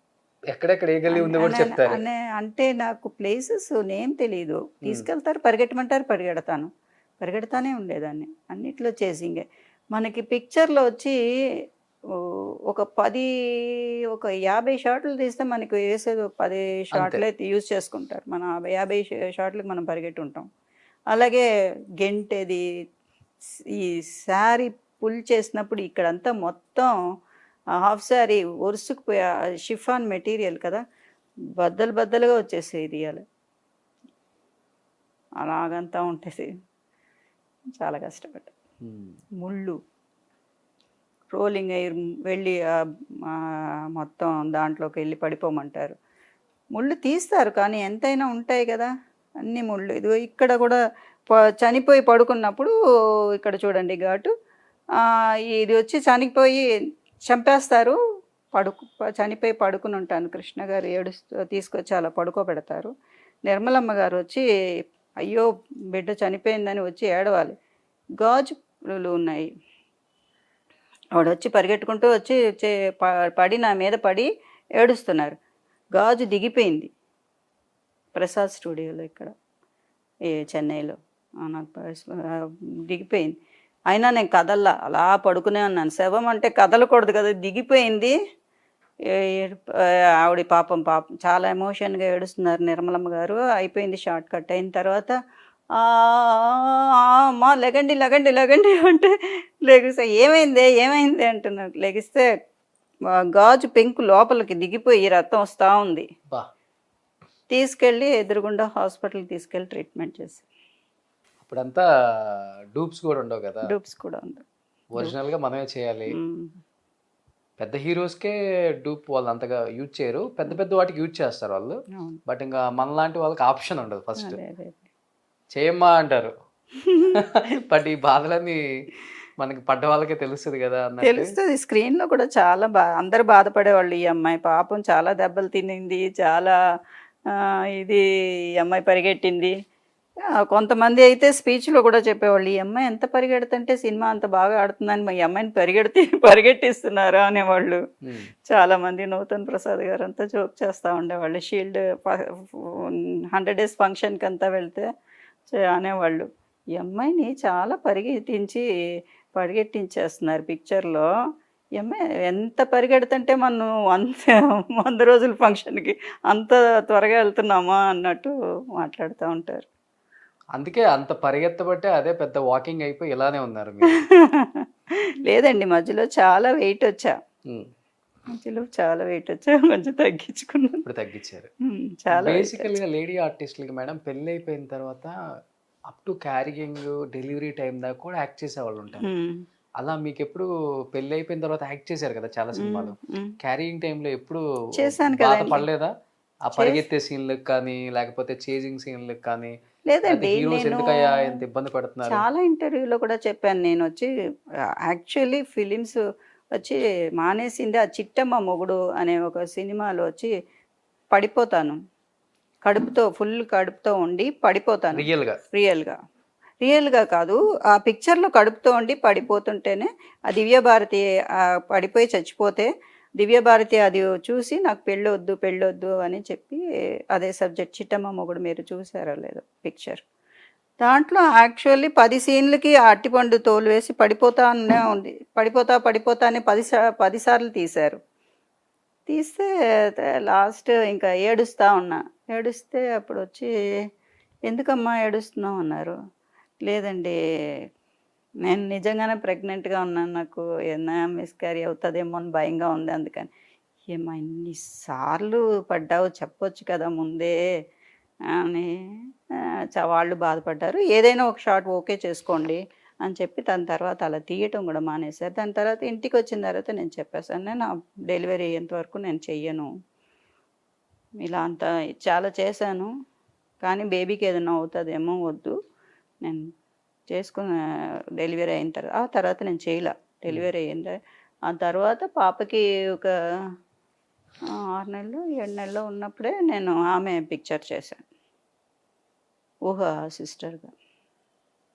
B: ఎక్కడెక్కడ ఏ గల్లీ ఉందో కూడా చెప్తారు.
C: అంటే నాకు ప్లేసెస్ నేమ్ తెలీదు, తీసుకెళ్తారు, పరిగెట్టమంటారు, పరిగెడతానే ఉండేదాన్ని. అన్నిట్లో చేసింగే. మనకి పిక్చర్లో వచ్చి ఒక 50 షాట్లు తీస్తే మనకి వేసేది 10 షాట్లే యూజ్ చేసుకుంటారు. మన 50 షాట్లకు మనం పరిగెట్టి ఉంటాం. అలాగే గెంటేది, ఈ శారీ పుల్ చేసినప్పుడు ఇక్కడంతా మొత్తం హాఫ్ శారీ ఒరుసుకుపోయే షిఫాన్ మెటీరియల్ కదా, బద్దలుగా వచ్చేసేది. అలా అలాగంతా ఉంటుంది. చాలా కష్టపడ్డా. ముళ్ళు రోలింగ్ ఎయిర్ వెళ్ళి మొత్తం దాంట్లోకి వెళ్ళి పడిపోమంటారు. ముళ్ళు తీస్తారు కానీ ఎంతైనా ఉంటాయి కదా అన్ని ముళ్ళు. ఇది ఇక్కడ కూడా చనిపోయి పడుకున్నప్పుడు ఇక్కడ చూడండి ఘాటు, ఇది వచ్చి చనిపోయి చంపేస్తారు. చనిపోయి పడుకుని ఉంటాను, కృష్ణ గారు ఏడుస్తూ తీసుకొచ్చి అలా పడుకోబెడతారు. నిర్మలమ్మ గారు వచ్చి అయ్యో బిడ్డ చనిపోయిందని వచ్చి ఏడవాలి. గాజులు ఉన్నాయి, ఆవిడ వచ్చి పరిగెట్టుకుంటూ వచ్చి పడి నా మీద పడి ఏడుస్తున్నారు. గాజు దిగిపోయింది ప్రసాద్ స్టూడియోలో ఇక్కడ చెన్నైలో, నాకు దిగిపోయింది. అయినా నేను కదల్లా, అలా పడుకునే ఉన్నాను. శవం అంటే కదలకూడదు కదా, దిగిపోయింది. ఆవిడ పాపం చాలా ఎమోషన్గా ఏడుస్తున్నారు నిర్మలమ్మ గారు. అయిపోయింది, షార్ట్ కట్ అయిన తర్వాత అమ్మా లెగండి అంటే లెగిస్తే ఏమైంది అంటున్నారు. లెగిస్తే గాజు పెంకు లోపలికి దిగిపోయి రక్తం వస్తూ ఉంది. తీసుకెళ్ళి ఎదురుగుండా హాస్పిటల్కి తీసుకెళ్ళి ట్రీట్మెంట్ చేసి
B: ఇప్పుడంతా డూప్స్ కూడా ఉండవు కదా,
C: డూప్స్ కూడా ఉంది.
B: ఒరిజినల్ గా మనమే చేయాలి.
C: మ్మ్.
B: పెద్ద హీరోస్కే డూప్ వాళ్ళు అంతగా యూజ్ చేయరు, పెద్ద పెద్ద వాటికి యూజ్ చేస్తారు వాళ్ళు.
C: అవును.
B: బట్ ఇంకా మనలాంటి వాళ్ళకి ఆప్షన్ ఉండదు, ఫస్ట్
C: అదే అదే
B: చేయమ్మా అంటారు. బట్ ఈ బాధలన్నీ మనకి పడ్డ వాళ్ళకే తెలుస్తుంది కదా అన్నట్టు.
C: తెలుస్తుంది. స్క్రీన్ లో కూడా చాలా అందరు బాధపడేవాళ్ళు, ఈ అమ్మాయి పాపం చాలా దెబ్బలు తినింది, చాలా ఆ, ఇది ఈ అమ్మాయి పరిగెట్టింది. కొంతమంది అయితే స్పీచ్లో కూడా చెప్పేవాళ్ళు, ఈ అమ్మాయి ఎంత పరిగెడుతుంటే సినిమా అంత బాగా ఆడుతుందని ఈ అమ్మాయిని పరిగెట్టిస్తున్నారా అనేవాళ్ళు.
B: ఉమ్.
C: చాలా మంది నూతన్ ప్రసాద్ గారు అంతా జోక్ చేస్తూ ఉండేవాళ్ళు. షీల్డ్ 100 డేస్ ఫంక్షన్కి అంతా వెళ్తే అనేవాళ్ళు, ఈ అమ్మాయిని చాలా పరిగెట్టించేస్తున్నారు పిక్చర్లో. ఈ అమ్మాయి ఎంత పరిగెడుతుంటే మనం 100 రోజుల ఫంక్షన్కి అంత త్వరగా వెళ్తున్నామా అన్నట్టు మాట్లాడుతూ ఉంటారు.
B: అందుకే అంత పరిగెత్తబట్టే అదే పెద్ద వాకింగ్ అయిపోయి ఇలానే ఉన్నారు మీరు.
C: లేదండి, మధ్యలో చాలా వెయిట్ వచ్చా.
B: ఉమ్.
C: కొంచెం తగ్గించుకున్నాను.
B: ఇప్పుడు తగ్గించారు.
C: చాలా weight
B: బేసికల్ గా లేడీ ఆర్టిస్టులకి మేడం పెళ్ళి అయిపోయిన తర్వాత up to carrying delivery time దాకా కూడా యాక్ట్ చేసే వాళ్ళు ఉంటారు.
C: ఉమ్,
B: అలా మీకు ఎప్పుడు పెళ్ళి అయిపోయిన తర్వాత యాక్ట్ చేశారు కదా చాలా సినిమాలు,
C: ఉమ్.
B: క్యారింగ్ టైంలో ఎప్పుడు
C: చేశాను
B: బాధ
C: కదండి.
B: పడలేదా? ఆ పరిగెత్తే సీన్లకు కానీ లేకపోతే చేజింగ్ సీన్లకు కానీ,
C: లేదండి,
B: హీరోస్
C: నేను
B: ఎందుకయ్యా ఎంత ఇబ్బంది పడుతున్నారు?
C: చాలా ఇంటర్వ్యూలో కూడా చెప్పాను. నేను వచ్చి యాక్చువల్లీ ఫిలిమ్స్ వచ్చి మానేసింది ఆ చిట్టమ్మ మొగుడు అనే ఒక సినిమాలో వచ్చి పడిపోతాను, ఫుల్ కడుపుతో ఉండి పడిపోతాను. రియల్గా కాదు, ఆ పిక్చర్లో కడుపుతో ఉండి పడిపోతుంటేనే ఆ దివ్యభారతి పడిపోయి చచ్చిపోతే దివ్యభారతి అది చూసి నాకు పెళ్ళొద్దు అని చెప్పి, అదే సబ్జెక్ట్ చిట్టమ్మ మొగుడు మీరు చూసారో లేదో పిక్చర్. దాంట్లో యాక్చువల్లీ 10 సీన్లకి ఆ అట్టిపండు తోలు వేసి పడిపోతానే ఉంది, పడిపోతా అని 10 సార్లు తీశారు. తీస్తే లాస్ట్ ఇంకా ఏడుస్తే అప్పుడు వచ్చి, ఎందుకమ్మా ఏడుస్తున్నావు అన్నారు. లేదండి, నేను నిజంగానే ప్రెగ్నెంట్గా ఉన్నాను, నాకు ఏమైనా మిస్క్యారీ అవుతుందేమో అని భయంగా ఉంది, అందుకని. ఏమా ఇన్నిసార్లు పడ్డావు, చెప్పొచ్చు కదా ముందే అని వాళ్ళు బాధపడ్డారు. ఏదైనా ఒక షాట్ ఓకే చేసుకోండి అని చెప్పి దాని తర్వాత అలా తీయటం కూడా మానేశారు. దాని తర్వాత ఇంటికి వచ్చిన తర్వాత నేను చెప్పేశాను, నేను డెలివరీ అయ్యేంతవరకు నేను చెయ్యను, ఇలా అంతా చాలా చేశాను, కానీ బేబీకి ఏదైనా అవుతుందేమో, వద్దు, నేను చేసుకున్న డెలివరీ అయిన తర్వాత ఆ తర్వాత నేను చేయలే. డెలివరీ అయింది, ఆ తర్వాత పాపకి ఒక 6 నెలలు 7 నెలలు ఉన్నప్పుడే నేను ఆమె పిక్చర్ చేశాను, ఊహ సిస్టర్గా.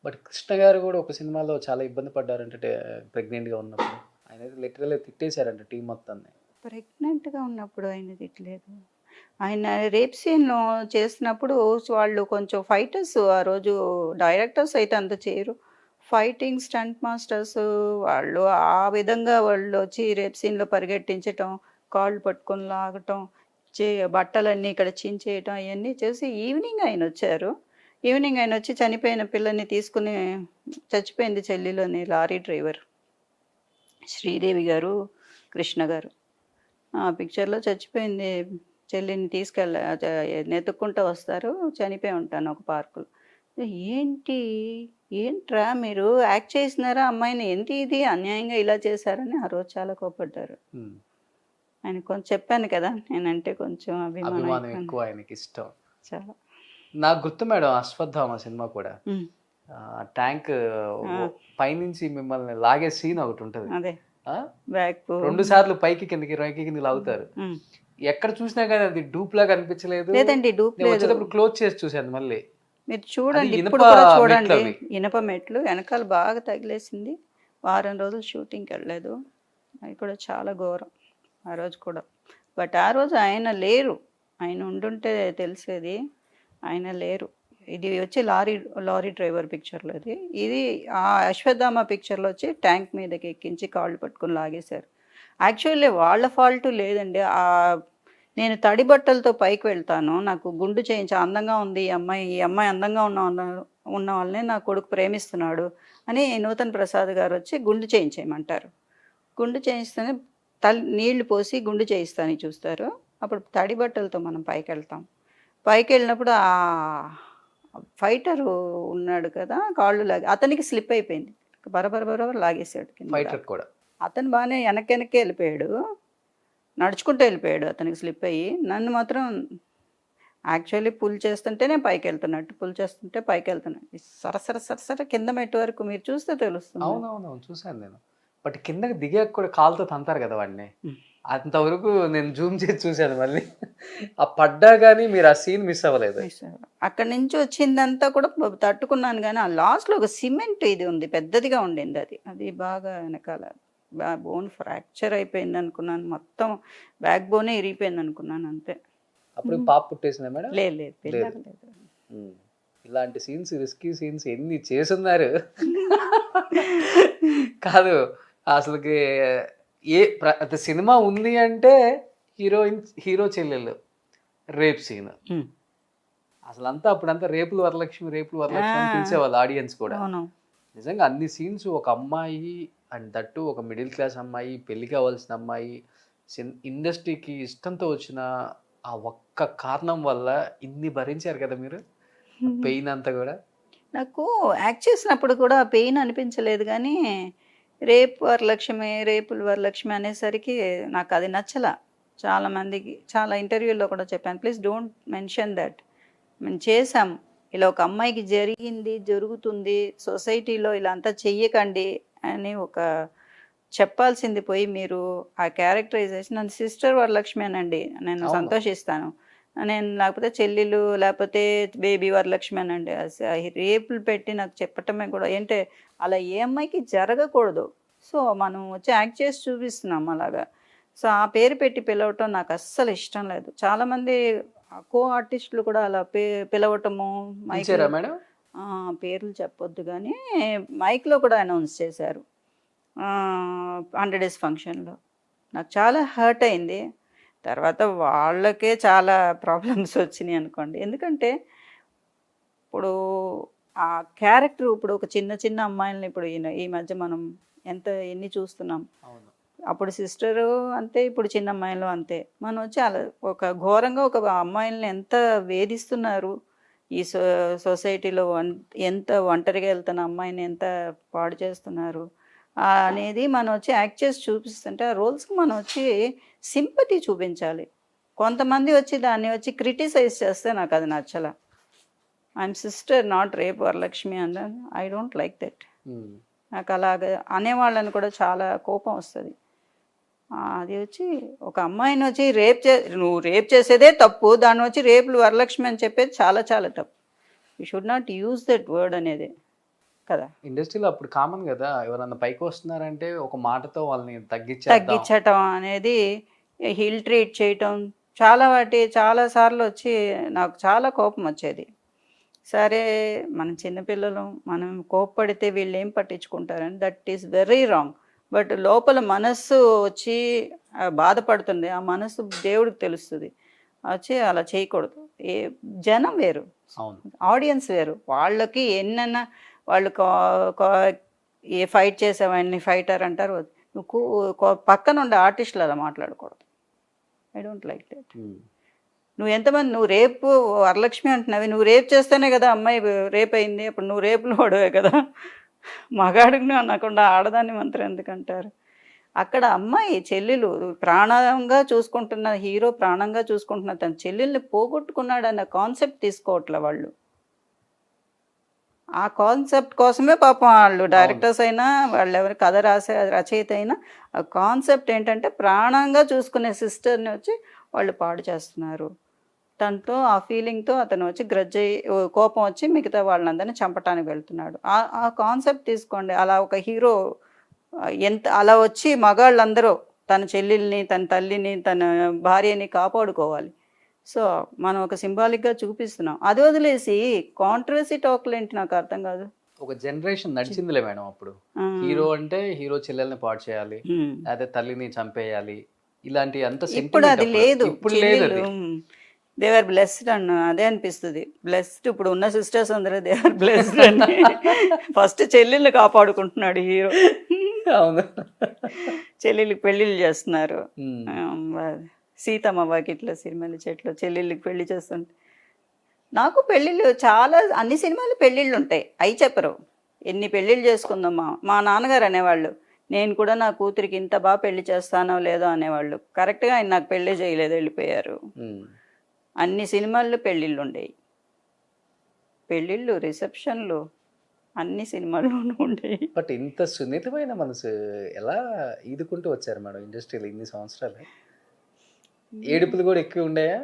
B: బట్ కృష్ణ గారు కూడా ఒక సినిమాలో చాలా ఇబ్బంది పడ్డారంటే ప్రెగ్నెంట్ గా ఉన్నప్పుడు. ఆయన లిటరల్ తిట్టేశారంట టీం మొత్తాన్ని.
C: ప్రెగ్నెంట్గా ఉన్నప్పుడు ఆయన తిట్టలేదు. ఆయన రేప్ సీన్లో చేసినప్పుడు వాళ్ళు కొంచెం ఫైటర్స్, ఆ రోజు డైరెక్టర్స్ అయితే అంత చేయరు, ఫైటింగ్ స్టంట్ మాస్టర్స్ వాళ్ళు ఆ విధంగా వాళ్ళు వచ్చి రేప్ సీన్లో పరిగెట్టించటం, కాళ్ళు పట్టుకొని లాగటం, బట్టలన్నీ ఇక్కడ చించేయటం, అవన్నీ చేసి ఈవినింగ్ ఆయన వచ్చి చనిపోయిన పిల్లని తీసుకుని, చచ్చిపోయింది చెల్లిలోని లారీ డ్రైవర్ శ్రీదేవి గారు, కృష్ణ గారు ఆ పిక్చర్లో చచ్చిపోయింది చెల్లిని నెతుక్కుంటూ వస్తారు, చనిపోయి ఉంటాను ఒక పార్కులో. ఏంట్రా మీరు యాక్ట్ చేసినారా అమ్మాయిని, ఏంటి ఇది అన్యాయంగా ఇలా చేశారని ఆ రోజు చాలా కోపడ్డారు. ఆయన కొంచెం చెప్పాను కదా, నేనంటే కొంచెం
B: అభిమానం ఎక్కువ, ఆయనకి ఇష్టం
C: చాలా.
B: నాకు గుర్తు మేడం, అశ్వత్థామ సినిమా కూడా ట్యాంక్ పైనుంచి మిమ్మల్ని లాగే సీన్ ఒకటి ఉంటది,
C: అదే బ్యాక్
B: 2 సార్లు పైకి కిందకి లాగుతారు. ఎక్కడ చూసినా కానీ అది డూప్ లాగా అనిపించలేదు.
C: లేదండి, డూప్ లేదు.
B: వచ్చేటప్పుడు క్లోజ్ చేసి చూశాను మళ్ళీ.
C: మీరు చూడండి,
B: అది
C: ఇప్పుడు కూడా
B: ఇనుప
C: చూడండి,
B: మెట్లు అవి.
C: ఇనప మెట్లు వెనకాల బాగా తగిలేసింది. వారం రోజులు షూటింగ్కి వెళ్ళలేదు, అది కూడా చాలా ఘోరం ఆ రోజు కూడా. బట్ ఆ రోజు ఆయన లేరు, ఆయన ఉండుంటే తెలిసేది, ఆయన లేరు. ఇది వచ్చి లారీ డ్రైవర్ పిక్చర్లో ఇది ఆ అశ్వత్థామ పిక్చర్లో వచ్చి ట్యాంక్ మీదకి ఎక్కించి కాళ్ళు పట్టుకొని లాగేశారు. యాక్చువల్లీ వాళ్ళ ఫాల్ట్ లేదండి. నేను తడి బట్టలతో పైకి వెళ్తాను, నాకు గుండు చేయించి అందంగా ఉంది ఈ అమ్మాయి అందంగా ఉన్న వాళ్ళని నా కొడుకు ప్రేమిస్తున్నాడు అని నూతన్ ప్రసాద్ గారు వచ్చి గుండు చేయించేయమంటారు. గుండు చేయిస్తేనే నీళ్లు పోసి గుండు చేయిస్తాను చూస్తారు. అప్పుడు తడి బట్టలతో మనం పైకి వెళ్తాం. పైకి వెళ్ళినప్పుడు ఫైటర్ ఉన్నాడు కదా, కాళ్ళు లాగి అతనికి స్లిప్ అయిపోయింది, బరబర లాగేశాడు కింద.
B: ఫైటర్ కూడా
C: అతను బాగానే వెనక్కి వెళ్ళిపోయాడు, నడుచుకుంటూ వెళ్ళిపోయాడు, అతనికి స్లిప్ అయ్యి. నన్ను మాత్రం యాక్చువల్లీ పుల్ చేస్తుంటేనే పైకి వెళ్తున్నట్టు, పుల్ చేస్తుంటే పైకి వెళ్తున్నాడు, సరసర కింద మెట్టు వరకు మీరు చూస్తే తెలుస్తుంది.
B: అవునవునవును చూశాను నేను. బట్ కిందకి దిగాక కూడా కాలుతో తంతారు కదా వాడిని, అంతవరకు నేను జూమ్ చేసి చూశాను. మళ్ళీ ఆ పడ్డా కానీ మీరు ఆ సీన్ మిస్ అవ్వలేదు.
C: అక్కడి నుంచి వచ్చిందంతా కూడా తట్టుకున్నాను, కానీ ఆ లాస్ట్లో ఒక సిమెంట్ ఇది ఉంది, పెద్దదిగా ఉండింది, అది బాగా వెనకాల బోన్ ఫ్రాక్చర్ అయిపోయింది అనుకున్నాను, మొత్తం బ్యాక్ బోనే ఇరిగిపోయింది అనుకున్నాను అంతే.
B: అప్పుడు పాప పుట్టేసిందా మేడం?
C: లేదు పిల్లలు లేదు.
B: ఇలాంటి సీన్స్, రిస్కీ సీన్స్ ఎన్ని చేస్తున్నారు కాదు అసలుకి. సినిమా ఉంది అంటే హీరో చెల్లెలు రేప్ సీన్ అసలంతా అప్పుడంతా రేపులు వరలక్ష్మి అని పిలిచేవాళ్ళు ఆడియన్స్ కూడా. నిజంగా అన్ని సీన్స్, ఒక అమ్మాయి అండ్ దట్టు ఒక మిడిల్ క్లాస్ అమ్మాయి, పెళ్లి కావాల్సిన అమ్మాయి, ఇండస్ట్రీకి ఇష్టంతో వచ్చిన ఆ ఒక్క కారణం వల్ల ఇన్ని భరించారు కదా మీరు, పెయిన్ అంతా కూడా. నాకు
C: యాక్ట్ చేసినప్పుడు కూడా పెయిన్ అనిపించలేదు, కానీ రేపుల వరలక్ష్మి అనేసరికి నాకు అది నచ్చల. చాలామందికి చాలా ఇంటర్వ్యూల్లో కూడా చెప్పాను, ప్లీజ్ డోంట్ మెన్షన్ దట్. మేము చేసాం, ఇలా ఒక అమ్మాయికి జరుగుతుంది, సొసైటీలో ఇలా అంతా చెయ్యకండి అని ఒక చెప్పాల్సింది పోయి మీరు ఆ క్యారెక్టరైజేషన్, నన్ను సిస్టర్ వరలక్ష్మి అనండి, నేను సంతోషిస్తాను. నేను లేకపోతే చెల్లెలు, లేకపోతే బేబీ వరలక్ష్మి అనండి. రేపులు పెట్టి నాకు చెప్పటమే కూడా ఏంటే అలా ఏ అమ్మాయికి జరగకూడదు. సో మనం వచ్చి యాక్ట్ చేసి చూపిస్తున్నాం అలాగా. సో ఆ పేరు పెట్టి పిలవటం నాకు అస్సలు ఇష్టం లేదు. చాలామంది కో ఆర్టిస్టులు కూడా అలా పిలవటము,
B: మేడం
C: పేర్లు చెప్పొద్దు కానీ మైక్లో కూడా అనౌన్స్ చేశారు 100 days ఫంక్షన్లో. నాకు చాలా హర్ట్ అయింది. తర్వాత వాళ్ళకే చాలా ప్రాబ్లమ్స్ వచ్చినాయి అనుకోండి. ఎందుకంటే ఇప్పుడు ఆ క్యారెక్టర్, ఇప్పుడు ఒక చిన్న అమ్మాయిలని ఇప్పుడు ఈ మధ్య మనం ఎన్ని చూస్తున్నాం. అప్పుడు సిస్టరు అంతే, ఇప్పుడు చిన్న అమ్మాయిలు అంతే. మనం వచ్చి అలా ఒక ఘోరంగా ఒక అమ్మాయిలని ఎంత వేధిస్తున్నారు ఈ సొసైటీలో, ఎంత ఒంటరిగా వెళ్తున్న అమ్మాయిని ఎంత పాడు చేస్తున్నారు అనేది మనం వచ్చి యాక్ట్ చేసి చూపిస్తుంటే, ఆ రోల్స్కి మనం వచ్చి సింపతి చూపించాలి. కొంతమంది వచ్చి దాన్ని వచ్చి క్రిటిసైజ్ చేస్తే నాకు అది నచ్చల. I'm sister not rape Varalakshmi and I don't like that. నాకు అలాగ అనేవాళ్ళని కూడా చాలా కోపం వస్తుంది. అది వచ్చి ఒక అమ్మాయిని వచ్చి నువ్వు రేప్ చేసేదే తప్పు, దాన్ని వచ్చి రేపులు వరలక్ష్మి అని చెప్పేది చాలా చాలా తప్పు. You should not use that word అనేది కదా.
B: ఇండస్ట్రీలో అప్పుడు కామన్ కదా, ఎవరన్నా పైకి వస్తున్నారంటే ఒక మాటతో వాళ్ళని
C: తగ్గించటం అనేది, హిల్ ట్రీట్ చేయటం, చాలా సార్లు వచ్చి నాకు చాలా కోపం వచ్చేది. సరే మనం చిన్నపిల్లలు, మనం కోప్పడితే వీళ్ళు ఏం పట్టించుకుంటారని, that is very wrong. But లోపల మనస్సు వచ్చి బాధపడుతుంది, ఆ మనస్సు దేవుడికి తెలుస్తుంది. వచ్చి అలా చేయకూడదు. జనం వేరు, ఆడియన్స్ వేరు, వాళ్ళకి ఎన్నన్నా వాళ్ళు ఏ ఫైట్ చేసేవాడిని ఫైటర్ అంటారు. నువ్వు పక్కన ఉండే ఆర్టిస్టులు అలా మాట్లాడకూడదు. I don't like that. నువ్వు రేపు వరలక్ష్మి అంటున్నావి, నువ్వు రేప్ చేస్తేనే కదా అమ్మాయి రేప్ అయింది, అప్పుడు నువ్వు రేపులు వాడవే కదా. మగాడిని అనకుండా ఆడదాన్ని మంత్రం ఎందుకంటారు. అక్కడ అమ్మాయి చెల్లెలు ప్రాణంగా చూసుకుంటున్న హీరో, ప్రాణంగా చూసుకుంటున్న తన చెల్లెల్ని పోగొట్టుకున్నాడు అన్న కాన్సెప్ట్ తీసుకోవట్లే వాళ్ళు. ఆ కాన్సెప్ట్ కోసమే పాపం వాళ్ళు డైరెక్టర్స్ అయినా, వాళ్ళు ఎవరి కథ రాసే రచయిత అయినా, ఆ కాన్సెప్ట్ ఏంటంటే ప్రాణంగా చూసుకునే సిస్టర్ని వచ్చి వాళ్ళు పాడు చేస్తున్నారు. తనతో ఆ ఫీలింగ్తో అతను వచ్చి కోపం వచ్చి మిగతా వాళ్ళందరినీ చంపటానికి వెళ్తున్నాడు. ఆ కాన్సెప్ట్ తీసుకోండి. అలా ఒక హీరో అలా వచ్చి మగాళ్ళందరూ తన చెల్లెల్ని, తన తల్లిని, తన భార్యని కాపాడుకోవాలి. సో మనం ఒక సింబాలిక్గా చూపిస్తున్నాం. అది వదిలేసి కాంట్రవర్సీ టాక్లు ఏంటి నాకు అర్థం కాదు.
B: ఒక జనరేషన్ నడిచిందిలే మేడం. అప్పుడు హీరో అంటే హీరో చెల్లెల్ని పాడు చేయాలి, అదే తల్లిని చంపేయాలి, ఇలాంటి అంత.
C: ఇప్పుడు అది లేదు. దే ఆర్ బ్లెస్డ్ అన్న అదే అనిపిస్తుంది. బ్లెస్డ్ ఇప్పుడు ఉన్న సిస్టర్స్ అందరూ దే ఆర్ బ్లెస్డ్ అని. ఫస్ట్ చెల్లెల్ని కాపాడుకుంటున్నాడు హీరో.
B: అవును,
C: చెల్లెళ్ళకి పెళ్ళిళ్ళు చేస్తున్నారు. సీతమ్మ వాకిట్లో సిరిమల్లి చెట్లు చెల్లెళ్ళకి పెళ్లి చేస్తుంటే నాకు పెళ్ళిళ్ళు చాలా అన్ని సినిమాలు పెళ్ళిళ్ళు ఉంటాయి, అవి చెప్పరు. ఎన్ని పెళ్ళిళ్ళు చేసుకుందామా, మా నాన్నగారు అనేవాళ్ళు. నేను కూడా నా కూతురికి ఇంత బాగా పెళ్లి చేస్తానో లేదో అనేవాళ్ళు. కరెక్ట్గా ఆయన నాకు పెళ్ళి చేయలేదు, వెళ్ళిపోయారు.
B: ఉమ్.
C: అన్ని సినిమాల్లో పెళ్ళిళ్ళు ఉండేవి, పెళ్ళిళ్ళు రిసెప్షన్లు అన్ని సినిమాల్లోనూ ఉండేవి.
B: బట్ ఇంత సున్నితమైన మనసు ఎలా ఈదుకుంటూ వచ్చారు మేడం ఇండస్ట్రీలో ఇన్ని సంవత్సరాలు? ఏడుపులు కూడా ఎక్కువ ఉండేయా?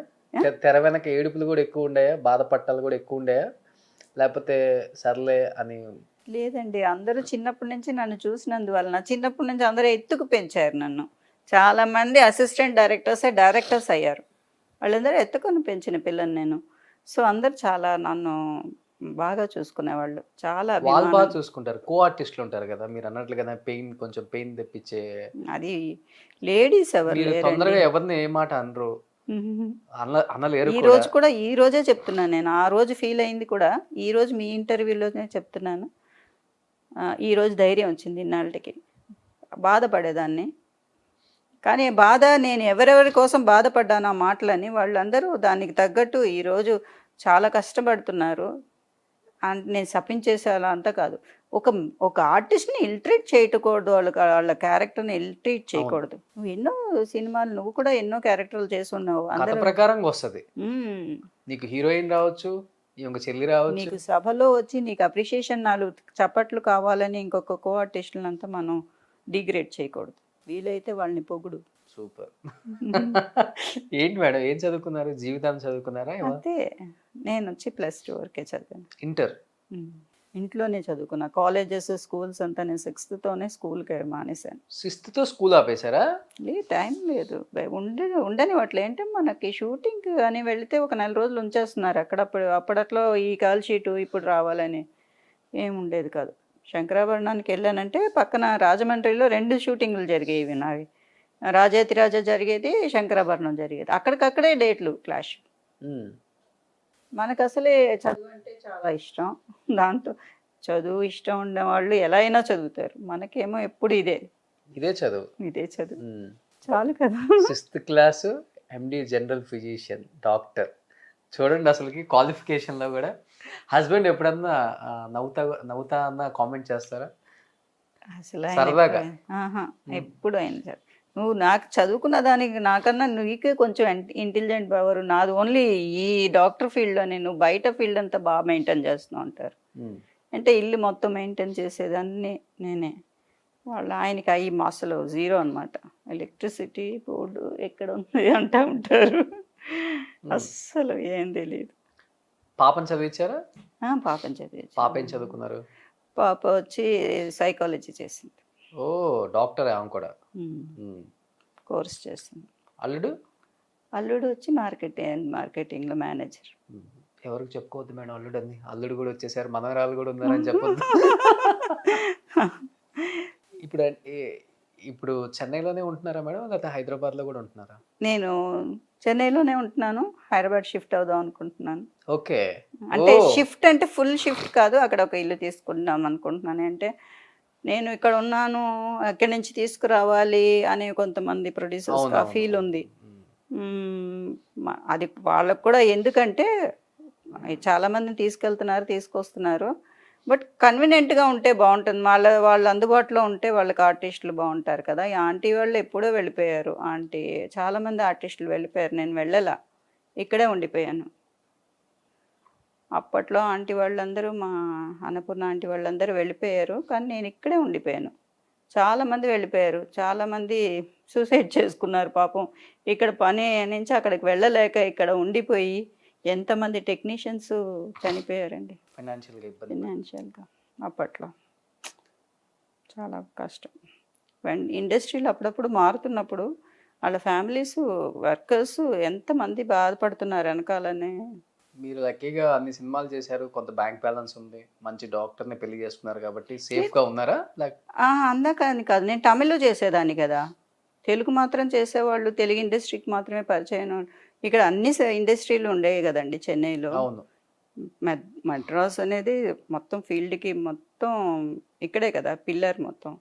B: తెర వెనక ఏడుపులు కూడా ఎక్కువ ఉండేయా? బాధపట్టాలు కూడా ఎక్కువ ఉండేయా? లేకపోతే సర్లే అని?
C: లేదండి, అందరూ చిన్నప్పటి నుంచి నన్ను చూసినందువలన, చిన్నప్పటి నుంచి అందరూ ఎత్తుకు పెంచారు నన్ను. చాలామంది అసిస్టెంట్ డైరెక్టర్స్ అయ్యారు. వాళ్ళందరూ ఎత్తుకొని పెంచిన పిల్లని నేను. సో అందరు చాలా నన్ను బాగా చూసుకునేవాళ్ళు, చాలా
B: వాళ్ళు బాగా
C: అభిమానం.
B: చూసుకుంటారు. కో ఆర్టిస్టులు ఉంటారు కదా మీరు అన్నట్లుగా, కొంచెం పెయిన్ తెప్పించే.
C: అది లేడీస్ ఎవరు
B: మీరు
C: లేరండి.
B: తొందరగా ఎవరిని ఏ మాట అనరు, అనలేరు
C: ఈ
B: కూడా.
C: రోజు కూడా, ఈ రోజే చెప్తున్నాను నేను, ఆ రోజు ఫీల్ అయింది కూడా ఈ రోజు మీ ఇంటర్వ్యూలోనే చెప్తున్నాను. ఈ రోజు ధైర్యం వచ్చింది, ఇన్నాళ్ళకి బాధపడేదాన్ని. కానీ బాధ, నేను ఎవరెవరి కోసం బాధపడ్డాను ఆ మాటలని, వాళ్ళందరూ దానికి తగ్గట్టు ఈరోజు చాలా కష్టపడుతున్నారు. అండ్ నేను సపించేసే అలా అంతా కాదు. ఒక ఒక ఆర్టిస్ట్ని ఇల్ట్రేట్ చేయకూడదు, వాళ్ళ క్యారెక్టర్ని ఇల్ట్రేట్ చేయకూడదు. నువ్వు ఎన్నో సినిమాలు, నువ్వు కూడా ఎన్నో క్యారెక్టర్లు చేస్తున్నావు.
B: కథ
C: అందరూ
B: ప్రకారంగా వస్తుంది.
C: మ్మ్.
B: నీకు హీరోయిన్ రావచ్చు, ఇంకొక చెల్లి రావచ్చు.
C: నీకు సభలో వచ్చి నీకు అప్రిషియేషన్ 4 చప్పట్లు కావాలని ఇంకొక కో ఆర్టిస్టులంతా మనం డిగ్రేడ్ చేయకూడదు. వీలైతే వాళ్ళని పొగుడు.
B: సూపర్. ఏంటి మేడం, ఏం చదువుకున్నారు? జీవితాన్ని చదువుకున్నారా?
C: అంతే, నేను వచ్చి +2 వరకే చదివాను.
B: ఇంటర్?
C: ఇంట్లోనే చదువుకున్నా. కాలేజెస్, స్కూల్స్ అంతా నేను 6th స్కూల్కి మానేశాను.
B: 6th school ఆపేశారా?
C: టైం లేదు, ఉండని వాటిలో ఏంటంటే మనకి షూటింగ్ అని వెళితే ఒక 4 రోజులు ఉంచేస్తున్నారు అప్పట్లో ఈ కాల్ షీటు ఇప్పుడు రావాలని ఏమి ఉండేది కాదు. శంకరాభరణానికి వెళ్ళానంటే పక్కన రాజమండ్రిలో 2 షూటింగ్లు జరిగేవి నావి. రాజాతిరాజా జరిగేది, శంకరాభరణం జరిగేది. అక్కడికక్కడే డేట్లు క్లాష్. మనకు అసలే చదువు అంటే చాలా ఇష్టం. దాంట్లో చదువు ఇష్టం ఉన్న వాళ్ళు ఎలా అయినా చదువుతారు. మనకేమో ఎప్పుడు
B: ఇదే చదువు.
C: చాలు కదా.
B: 6th class, MD general physician, doctor. చూడండి అసలుకి క్వాలిఫికేషన్లో కూడా. హస్బెండ్ ఎప్పుడన్నా నవ్వుతా అన్న కామెంట్ చేస్తారా?
C: అసలు
B: సరదాగా?
C: ఎప్పుడు ఆయన నువ్వు నాకు చదువుకున్న దానికి నాకన్నా నీకే కొంచెం ఇంటెలిజెంట్ పవర్, నాది ఓన్లీ ఈ డాక్టర్ ఫీల్డ్లోనే, నువ్వు బయట ఫీల్డ్ అంతా బాగా మెయింటైన్ చేస్తున్నావు అంటారు. అంటే ఇల్లు మొత్తం మెయింటైన్ చేసేదాన్ని నేనే. ఆయనకి అవి అసలు 0 అనమాట. ఎలక్ట్రిసిటీ బోర్డు ఎక్కడ ఉంది అంటూ ఉంటారు. అస్సలు ఏం తెలియదు.
B: పాపని చదివించారా?
C: పాపం చదివి.
B: పాప ఏం చదువుకున్నారు?
C: పాప వచ్చి సైకాలజీ చేసింది.
B: ఓ, డాక్టర్ ఆమె కూడా.
C: కోర్స్ చేసింది.
B: అల్లుడు
C: వచ్చి మార్కెటింగ్లో మేనేజర్.
B: ఎవరికి చెప్పుకోవద్దు మేడం అల్లుడు అని. అల్లుడు కూడా వచ్చేసారు, మనవరాలు కూడా ఉన్నారని చెప్పొద్దు. ఇప్పుడు చెన్నైలోనే ఉంటున్నారా మేడం, లేకపోతే హైదరాబాద్లో కూడా ఉంటున్నారా?
C: నేను చెన్నైలోనే ఉంటున్నాను, హైదరాబాద్ షిఫ్ట్ అవుదాం అనుకుంటున్నాను.
B: ఓకే.
C: అంటే షిఫ్ట్ అంటే ఫుల్ షిఫ్ట్ కాదు, అక్కడ ఒక ఇల్లు తీసుకుందాం అనుకుంటున్నాను. అంటే నేను ఇక్కడ ఉన్నాను, ఎక్కడి నుంచి తీసుకురావాలి అనే కొంతమంది ప్రొడ్యూసర్స్ ఆ ఫీల్ ఉంది. అది వాళ్ళకు కూడా, ఎందుకంటే చాలామందిని తీసుకొస్తున్నారు. బట్ కన్వీనియంట్గా ఉంటే బాగుంటుంది. వాళ్ళు అందుబాటులో ఉంటే వాళ్ళకి ఆర్టిస్టులు బాగుంటారు కదా. ఈ ఆంటీ వాళ్ళు ఎప్పుడో వెళ్ళిపోయారు. చాలామంది ఆర్టిస్టులు వెళ్ళిపోయారు, నేను వెళ్ళలా, ఇక్కడే ఉండిపోయాను. అప్పట్లో ఆంటీ వాళ్ళందరూ, మా అన్నపూర్ణ ఆంటీ వాళ్ళందరూ వెళ్ళిపోయారు, కానీ నేను ఇక్కడే ఉండిపోయాను. చాలామంది వెళ్ళిపోయారు, చాలామంది సూసైడ్ చేసుకున్నారు పాపం. ఇక్కడ పని నుంచి అక్కడికి వెళ్ళలేక ఇక్కడ ఉండిపోయి ఎంతమంది టెక్నీషియన్స్ చనిపోయారండి ఫైనాన్షియల్గా. అప్పట్లో చాలా కష్టం. ఇండస్ట్రీలో అప్పుడప్పుడు మారుతున్నప్పుడు వాళ్ళ ఫ్యామిలీస్, వర్కర్స్ ఎంతమంది బాధపడుతున్నారు వెనకాలనే.
B: మీరు లక్కీగా అన్ని సినిమాలు చేశారు, కొంత బ్యాంక్ బ్యాలెన్స్ ఉంది, మంచి డాక్టర్ని పెళ్లి చేసుకున్నారు కాబట్టి సేఫ్గా ఉన్నారా?
C: అందాకని కాదు, నేను తమిళ్లో చేసేదాన్ని కదా. తెలుగు మాత్రం చేసేవాళ్ళు, తెలుగు ఇండస్ట్రీకి మాత్రమే పరిచయం. ఇక్కడ అన్ని ఇండస్ట్రీలు ఉండేవి కదండి చెన్నైలో.
B: అవును.
C: మద్రాస్ అనేది మొత్తం ఫీల్డ్కి మొత్తం ఇక్కడే కదా పిల్లర్. మొత్తం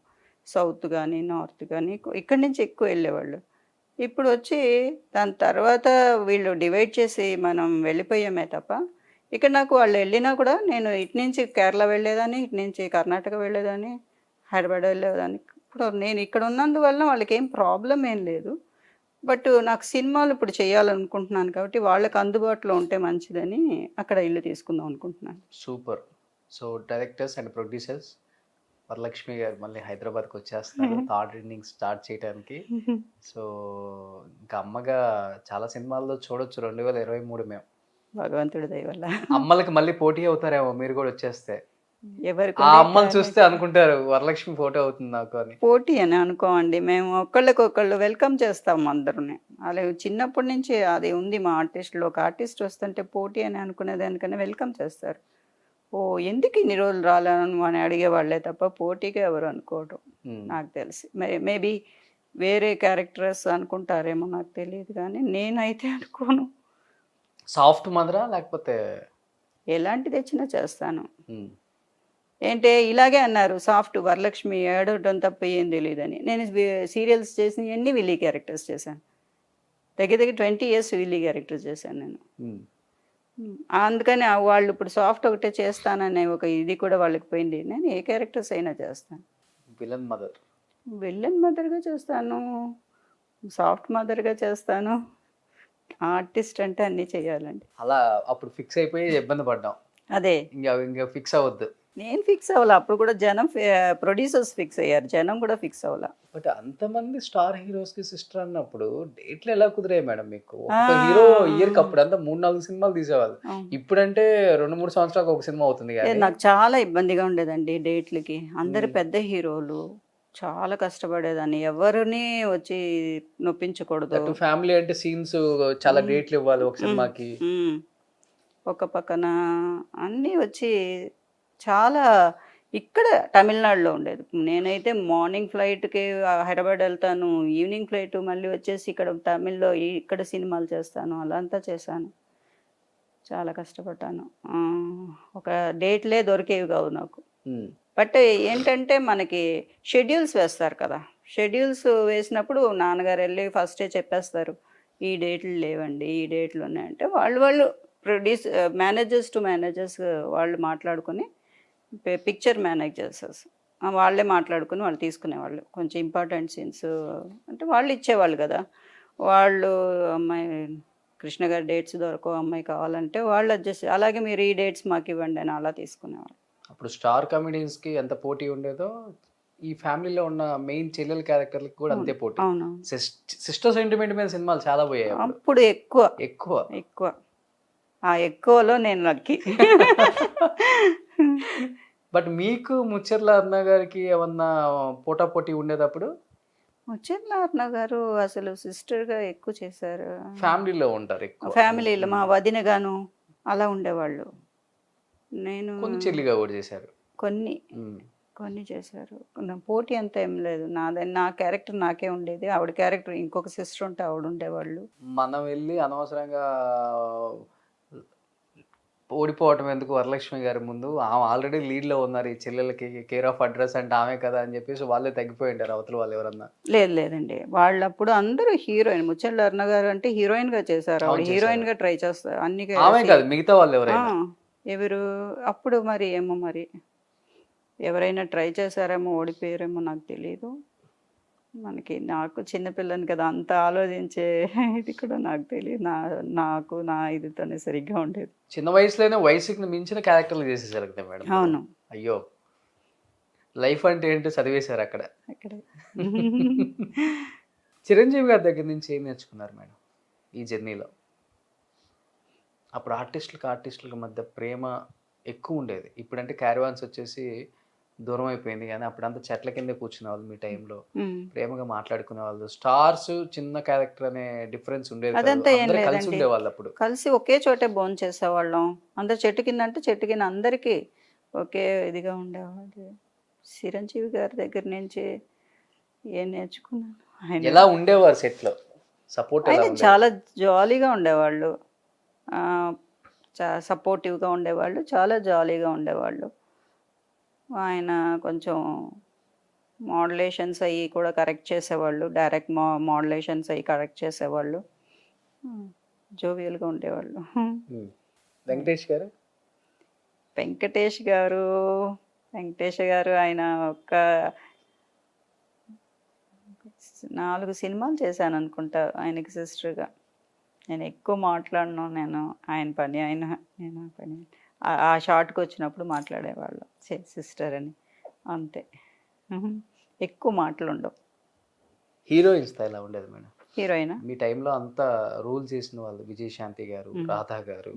C: సౌత్ కానీ నార్త్ కానీ ఇక్కడి నుంచి ఎక్కువ వెళ్ళేవాళ్ళు. ఇప్పుడు వచ్చి దాని తర్వాత వీళ్ళు డివైడ్ చేసి మనం వెళ్ళిపోయామే తప్ప ఇక్కడ నాకు వాళ్ళు వెళ్ళినా కూడా నేను ఇటు నుంచి కేరళ వెళ్ళేదాన్ని, ఇటు నుంచి కర్ణాటక వెళ్ళేదాన్ని, హైదరాబాద్ వెళ్ళేదాన్ని. ఇప్పుడు నేను ఇక్కడ ఉన్నందువల్ల వాళ్ళకి ఏం ప్రాబ్లం ఏం లేదు. బట్ నాకు సినిమాలు ఇప్పుడు చేయాలనుకుంటున్నాను కాబట్టి వాళ్ళకి అందుబాటులో ఉంటే మంచిదని అక్కడ ఇల్లు తీసుకుందాం అనుకుంటున్నాను.
B: Super. So directors and producers Varalakshmi గారు మళ్ళీ హైదరాబాద్కి వచ్చేస్తారు థర్డ్ ఇన్నింగ్స్ స్టార్ట్ చేయడానికి. సో ఇంకా అమ్మగా చాలా సినిమాల్లో చూడొచ్చు 2023 మేము.
C: భగవంతుడి దయ వల్ల
B: అమ్మలకి మళ్ళీ పోటీ అవుతారేమో మీరు కూడా వచ్చేస్తే.
C: ఎవరికి
B: ఆ అమ్మని చూస్తే అనుకుంటారు వరలక్ష్మి ఫోటో అవుతుంది నాకు అని.
C: పోటీ అని అనుకోండి, మేము ఒకళ్ళకొకళ్ళు వెల్కమ్ చేస్తాము అందరిని. అలా చిన్నప్పటి నుంచి అది ఉంది మా ఆర్టిస్ట్లో. ఒక ఆర్టిస్ట్ వస్తుంటే పోటీ అని అనుకునేదానికన్నా వెల్కమ్ చేస్తారు. ఓ ఎందుకు ఇన్ని రోజులు రాలేను అని అడిగేవాళ్ళే తప్ప పోటీగా ఎవరు అనుకోవడం నాకు తెలిసి. మేబీ వేరే క్యారెక్టర్స్ అనుకుంటారేమో నాకు తెలియదు, కానీ నేనైతే అనుకోను.
B: సాఫ్ట్ మదరా లేకపోతే
C: ఎలాంటిది వచ్చినా చేస్తాను. ఏంటే ఇలాగే అన్నారు, సాఫ్ట్ వరలక్ష్మి ఏడవడం తప్ప ఏం తెలియదని. నేను సీరియల్స్ చేసిన ఎన్ని విల్లీ క్యారెక్టర్స్ చేశాను. దగ్గర 20 years విల్లీ క్యారెక్టర్స్ చేశాను నేను. అందుకని వాళ్ళు ఇప్పుడు సాఫ్ట్ ఒకటే చేస్తాననే ఒక ఇది కూడా వాళ్ళకి పోయింది. నేను ఏ క్యారెక్టర్స్ అయినా చేస్తాను. విలన్ మదర్గా చేస్తాను, సాఫ్ట్ మదర్గా చేస్తాను. ఆర్టిస్ట్ అంటే అన్నీ చేయాలండి.
B: అలా అప్పుడు ఫిక్స్ అయిపోయి ఇబ్బంది పడ్డాం.
C: అదే
B: ఇంకా ఫిక్స్ అవ్వద్దు.
C: నేను ఫిక్స్ అవ్వాలా, అప్పుడు కూడా జనం ప్రొడ్యూసర్స్ ఫిక్స్ అయ్యారు, జనం కూడా ఫిక్స్ అవ్వాలా.
B: బట్ అంతమంది స్టార్ హీరోస్ కి సిస్టర్ అన్నప్పుడు డేట్లు ఎలా కుదిరాయి మేడం మీకు? ఒక హీరో ఇయర్ కి అప్పుడు అంతా 3-4 సినిమాలు తీసేవాళ్ళు. ఇప్పుడంటే 2-3 సంవత్సరాలకు ఒక సినిమా అవుతుంది.
C: నాకు చాలా ఇబ్బందిగా ఉండేదండి డేట్లకి. అందరు పెద్ద హీరోలు, చాలా కష్టపడేదాన్ని. ఎవరిని వచ్చి నొప్పించకూడదు.
B: ఫ్యామిలీ అంటే సీన్స్ చాలా డేట్లు ఇవ్వాలి ఒక సినిమాకి.
C: ఒక పక్కన అన్నీ వచ్చి చాలా ఇక్కడ తమిళనాడులో ఉండేది. నేనైతే మార్నింగ్ ఫ్లైట్కి హైదరాబాద్ వెళ్తాను, ఈవినింగ్ ఫ్లైట్ మళ్ళీ వచ్చేసి ఇక్కడ తమిళ్లో ఇక్కడ సినిమాలు చేస్తాను. అలా అంతా చేశాను, చాలా కష్టపడ్డాను. ఒక డేట్లే దొరికేవి కావు నాకు. బట్ ఏంటంటే మనకి షెడ్యూల్స్ వేస్తారు కదా, షెడ్యూల్స్ వేసినప్పుడు నాన్నగారు వెళ్ళి ఫస్టే చెప్పేస్తారు ఈ డేట్లు లేవండి, ఈ డేట్లు ఉన్నాయంటే వాళ్ళు మేనేజర్స్ టు మేనేజర్స్ వాళ్ళు మాట్లాడుకొని, పిక్చర్ మేనేజర్స్ వాళ్ళే మాట్లాడుకుని వాళ్ళు తీసుకునేవాళ్ళు. కొంచెం ఇంపార్టెంట్ సీన్స్ అంటే వాళ్ళు ఇచ్చేవాళ్ళు కదా. వాళ్ళు అమ్మాయి కృష్ణ గారి డేట్స్ దొరకవు, అమ్మాయి కావాలంటే వాళ్ళు అడ్జస్ట్, అలాగే మీరు ఈ డేట్స్ మాకు ఇవ్వండి అని అలా తీసుకునేవాళ్ళు.
B: అప్పుడు స్టార్ కామెడియన్స్కి ఎంత పోటీ ఉండేదో ఈ ఫ్యామిలీలో ఉన్న మెయిన్ చెల్లెల క్యారెక్టర్లకు కూడా అంతే పోటీ.
C: అవును,
B: సిస్టర్ సెంటిమెంట్ మీద సినిమాలు చాలా పోయాయి
C: అప్పుడు. ఎక్కువ
B: ఎక్కువ ఎక్కువ
C: ఆ ఎక్కువలో నేను లక్కీ.
B: బట్ మీకు ముచ్చర్ల అరుణ గారికి ఏమన్నా పోటాపోటీ ఉండేటప్పుడు?
C: ముచ్చర్ల అరుణ గారు అసలు సిస్టర్గా ఎక్కువ చేశారు.
B: ఫ్యామిలీలో ఉంటారు ఎక్కువ.
C: ఫ్యామిలీలో మా వదిన గాను అలా ఉండేవాళ్ళు. నేను
B: కొన్ని చెల్లిగా కూడా చేశారు.
C: కొన్ని చేశారు. పోటీ అంతా ఏం లేదు. నా క్యారెక్టర్ నాకే ఉండేది, ఆవిడ క్యారెక్టర్ ఇంకొక సిస్టర్ ఉంటే ఆవిడ ఉండేవాళ్ళు.
B: మనం వెళ్ళి అనవసరంగా ఓడిపోవటం ఎందుకు వరలక్ష్మి గారి ముందు, ఆమె ఆల్రెడీ లీడ్లో ఉన్నారు, ఈ చెల్లెలకి కేర్ ఆఫ్ అడ్రస్ అంటే ఆమె కదా అని చెప్పేసి వాళ్ళే తగ్గిపోయి ఉంటారు అవతల వాళ్ళు ఎవరన్నా.
C: లేదండి, వాళ్ళప్పుడు అందరూ హీరోయిన్. ముచ్చర్ల అరుణ గారు అంటే హీరోయిన్ గా చేశారు, ఆవిడ హీరోయిన్ గా ట్రై చేస్తారు అన్ని.
B: ఆమె కాదు, మిగతా వాళ్ళు
C: ఎవరు అప్పుడు మరి ఏమో, మరి ఎవరైనా ట్రై చేశారేమో, ఓడిపోయారేమో నాకు తెలియదు. నాకు చిన్నపిల్లని కదా, అంత ఆలోచించే ఇది కూడా నాకు తెలియదు. నాకు నా ఇదితోనే సరిగ్గా ఉండేది.
B: చిన్న వయసులోనే వయసుకి మించిన క్యారెక్టర్లు చేసేసారు కదా మేడం.
C: అవును.
B: అయ్యో, లైఫ్ అంటే ఏంటో చదివేశారు అక్కడ. చిరంజీవి గారి దగ్గర నుంచి ఏం నేర్చుకున్నారు మేడం ఈ జర్నీలో? అప్పుడు ఆర్టిస్టులకు మధ్య ప్రేమ ఎక్కువ ఉండేది. ఇప్పుడంటే క్యారవాన్స్ వచ్చేసి దూరం అయిపోయింది, కానీ అప్పుడంతా చెట్ల కింద కూర్చునే వాళ్ళు, మీ టైంలో ప్రేమగా మాట్లాడుకునే వాళ్ళు. స్టార్స్ చిన్న క్యారెక్టర్ అనే డిఫరెన్స్ ఉండేది, కలిసి ఉండేవాళ్ళు. అప్పుడు
C: కలిసి ఒకే చోటే భోజనం చేసేవాళ్ళం, అందరు చెట్టు కింద అంటే చెట్టు కింద అందరికీ ఒకే ఇదిగా ఉండేవాళ్ళు. చిరంజీవి గారి దగ్గర నుంచి ఏం నేర్చుకున్నాను?
B: ఎలా ఉండేవారు సెట్లో? సపోర్ట్
C: చాలా జాలీగా ఉండేవాళ్ళు, సపోర్టివ్గా ఉండేవాళ్ళు, చాలా జాలీగా ఉండేవాళ్ళు. ఆయన కొంచెం మోడ్యులేషన్స్ అవి కూడా కరెక్ట్ చేసేవాళ్ళు, డైరెక్ట్ మోడ్యులేషన్స్ అవి కరెక్ట్ చేసేవాళ్ళు, జోవియల్గా ఉండేవాళ్ళు.
B: వెంకటేష్ గారు
C: వెంకటేష్ గారు ఆయన ఒక 4 సినిమాలు చేశాను అనుకుంటా ఆయనకి సిస్టర్గా. నేను ఎక్కువ మాట్లాడను, నేను ఆయన పని ఆయన, నేను ఆ పని. ఆ షార్ట్కి వచ్చినప్పుడు మాట్లాడేవాళ్ళం సిస్టర్ అని, అంతే. ఎక్కువ మాటలు ఉండవు.
B: హీరోయిన్స్ ఎలా ఉండేది మేడం?
C: హీరోయినా?
B: మీ టైంలో అంతా రూల్ చేసిన వాళ్ళు విజయశాంతి గారు, రాధా గారు,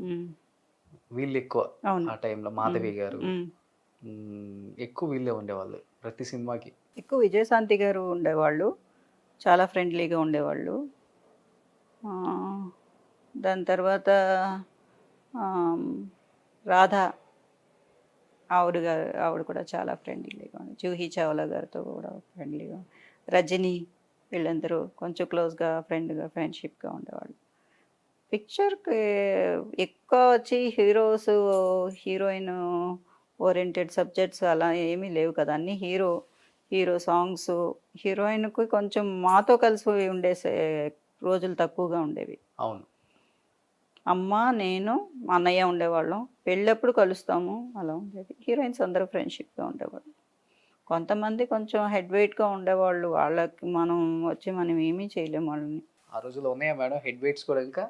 B: వీళ్ళు ఎక్కువ.
C: అవును.
B: ఆ టైంలో మాధవి గారు, ఎక్కువ వీళ్ళే ఉండేవాళ్ళు ప్రతి సినిమాకి.
C: ఎక్కువ విజయశాంతి గారు ఉండేవాళ్ళు, చాలా ఫ్రెండ్లీగా ఉండేవాళ్ళు. దాని తర్వాత రాధా, ఆవిడ కూడా చాలా ఫ్రెండ్లీగా ఉంది. జూహీ చావ్లా గారితో కూడా ఫ్రెండ్లీగా. రజనీ, వీళ్ళందరూ కొంచెం క్లోజ్గా ఫ్రెండ్షిప్గా ఉండేవాళ్ళు. పిక్చర్కి ఎక్కువ వచ్చి హీరోయిన్ ఓరియంటెడ్ సబ్జెక్ట్స్ అలా ఏమీ లేవు కదా, అన్నీ హీరో సాంగ్స్. హీరోయిన్కి కొంచెం మాతో కలిసి ఉండే రోజులు తక్కువగా ఉండేవి.
B: అవును.
C: అమ్మ, నేను, మా అన్నయ్య ఉండేవాళ్ళం. పెళ్ళప్పుడు కలుస్తాము, అలా ఉండేది. హీరోయిన్స్ అందరూ ఫ్రెండ్షిప్గా ఉండేవాళ్ళు. కొంతమంది కొంచెం హెడ్ వెయిట్గా ఉండేవాళ్ళు, వాళ్ళకి మనం ఏమీ చేయలేము వాళ్ళని.
B: ఆ రోజుల్లో ఉన్నాయా మేడం హెడ్ వెయిట్స్ కూడా? ఇంకా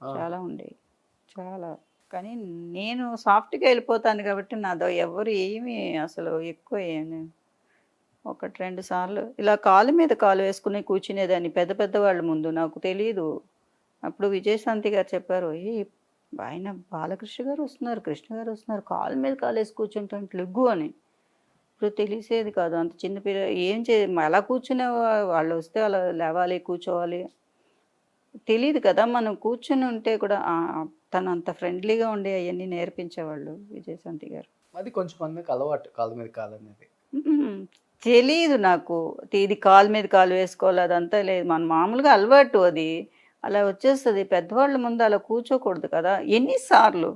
C: చాలా ఉండేవి, చాలా. కానీ నేను సాఫ్ట్గా వెళ్ళిపోతాను కాబట్టి నాదో ఎవరు ఏమీ అసలు ఎక్కువ ఒకటి 2 సార్లు ఇలా కాలు మీద కాలు వేసుకుని కూర్చునేదాన్ని పెద్ద వాళ్ళ ముందు. నాకు తెలియదు. అప్పుడు విజయశాంతి గారు చెప్పారు, ఆయన బాలకృష్ణ గారు వస్తున్నారు, కృష్ణ గారు వస్తున్నారు, కాలు మీద కాలు వేసి కూర్చుంటాను లెగ్గు అని. ఇప్పుడు తెలిసేది కాదు, అంత చిన్నపిల్ల ఏం అలా కూర్చునే వాళ్ళు వస్తే అలా లేవాలి, కూర్చోవాలి, తెలియదు కదా. మనం కూర్చుని ఉంటే కూడా తను అంత ఫ్రెండ్లీగా ఉండి అవన్నీ నేర్పించేవాళ్ళు విజయశాంతి గారు.
B: అది కొంచెం మందికి అలవాటు, కాలు మీద కాలు అనేది.
C: తెలియదు నాకు, ఇది కాలు మీద కాలు వేసుకోవాలి అదంతా లేదు. మన మామూలుగా అలవాటు అది అలా వచ్చేస్తుంది. పెద్దవాళ్ళ ముందు అలా కూర్చోకూడదు కదా. ఎన్నిసార్లు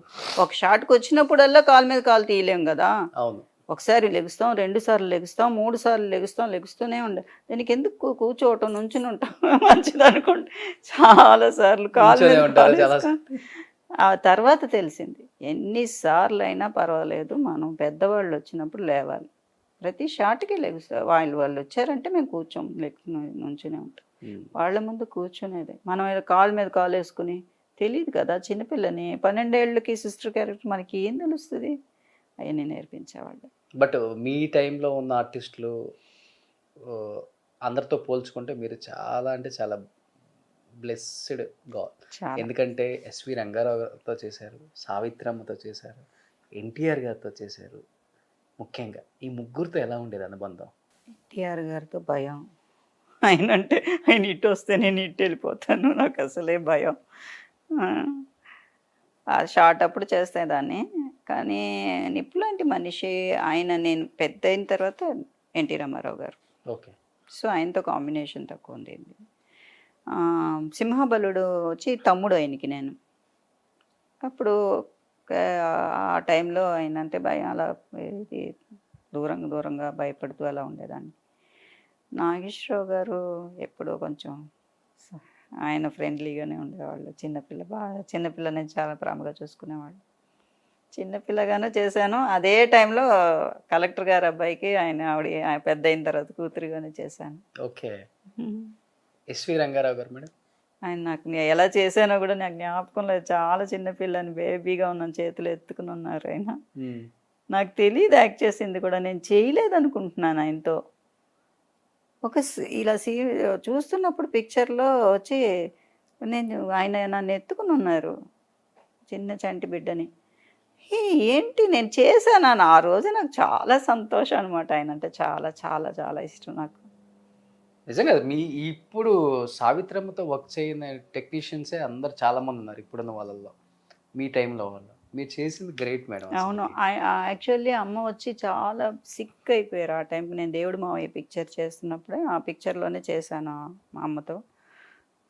C: ఒక షాట్కి వచ్చినప్పుడల్లా కాలు మీద కాలు తీయలేం కదా.
B: అవును.
C: ఒకసారి లెగుస్తాం, 2 సార్లు లెగుస్తాం, 3 సార్లు లెగుస్తూనే ఉండే. దీనికి ఎందుకు కూర్చోవటం, నుంచుని ఉంటాం మంచిది అనుకోండి. చాలాసార్లు కాలు ఆ తర్వాత తెలిసింది, ఎన్నిసార్లు అయినా పర్వాలేదు, మనం పెద్దవాళ్ళు వచ్చినప్పుడు లేవాలి. ప్రతి షాట్కి లెగుస్తారు. వాళ్ళు వచ్చారంటే మేము నుంచునే ఉంటాం. వాళ్ళ ముందు కూర్చునేది. మనం కాలు మీద కాలు వేసుకుని, తెలియదు కదా చిన్నపిల్లని, 12 ఏళ్ళకి సిస్టర్ క్యారెక్టర్, మనకి ఏం తెలుస్తుంది, అవన్నీ నేర్పించేవాళ్ళు.
B: బట్ మీ టైంలో ఉన్న ఆర్టిస్టులు అందరితో పోల్చుకుంటే మీరు చాలా అంటే చాలా బ్లెస్డ్ గాడ్. ఎందుకంటే ఎస్వి రంగారావుతో చేశారు, సావిత్రమ్మతో చేశారు, ఎన్టీఆర్ గారితో చేశారు. ముఖ్యంగా ఈ ముగ్గురితో ఎలా ఉండేది అనుబంధం?
C: ఎన్టీఆర్ గారితో భయం. ఆయన ఇటు వస్తే నేను ఇటు వెళ్ళిపోతాను, నాకు అసలే భయం. ఆ షార్ట్ అప్పుడు చేసేదాన్ని, కానీ నిప్పులాంటి మనిషి ఆయన. నేను పెద్ద అయిన తర్వాత ఎన్టీ రామారావు గారు.
B: ఓకే. సో
C: ఆయనతో కాంబినేషన్ తక్కువ ఉండేది. సింహబలుడు వచ్చి తమ్ముడు ఆయనకి నేను. అప్పుడు ఆ టైంలో ఆయన అంటే భయం, అలా దూరంగా భయపడుతూ అలా ఉండేదాన్ని. నాగేశ్వరరావు గారు ఎప్పుడో కొంచెం ఆయన ఫ్రెండ్లీగానే ఉండేవాళ్ళు. చిన్నపిల్లని చాలా ప్రేమగా చూసుకునేవాళ్ళు. చిన్నపిల్లగానే చేశాను. అదే టైంలో కలెక్టర్ గారి అబ్బాయికి ఆవిడ పెద్ద అయిన తర్వాత కూతురుగానే చేశాను.
B: ఓకే. ఎస్వి రంగారావు గారు మేడం?
C: ఆయన నాకు ఎలా చేశానో కూడా నాకు జ్ఞాపకం లేదు. చాలా చిన్నపిల్లని, బేబీగా ఉన్నాను, చేతులు ఎత్తుకుని ఉన్నారు ఆయన. నాకు తెలియదు యాక్ట్ చేసింది కూడా, నేను చేయలేదు అనుకుంటున్నాను ఆయనతో. ఇలా చూస్తున్నప్పుడు పిక్చర్లో వచ్చి ఆయన నన్ను ఎత్తుకుని ఉన్నారు, చిన్న చంటి బిడ్డని. ఏంటి నేను చేశాను ఆ రోజు. నాకు చాలా సంతోషం అనమాట. ఆయన అంటే చాలా చాలా చాలా ఇష్టం నాకు.
B: నిజంగా మీ ఇప్పుడు సావిత్రమ్మతో వర్క్ చేయని టెక్నీషియన్సే అందరు చాలా మంది ఉన్నారు ఇప్పుడున్న వాళ్ళల్లో. మీ టైంలో వాళ్ళు మీరు చేసింది గ్రేట్ మేడం.
C: అవును. యాక్చువల్లీ అమ్మ వచ్చి చాలా సిక్ అయిపోయారు ఆ టైంకి. నేను దేవుడు మావయ్య పిక్చర్ చేస్తున్నప్పుడే ఆ పిక్చర్లోనే చేశాను మా అమ్మతో,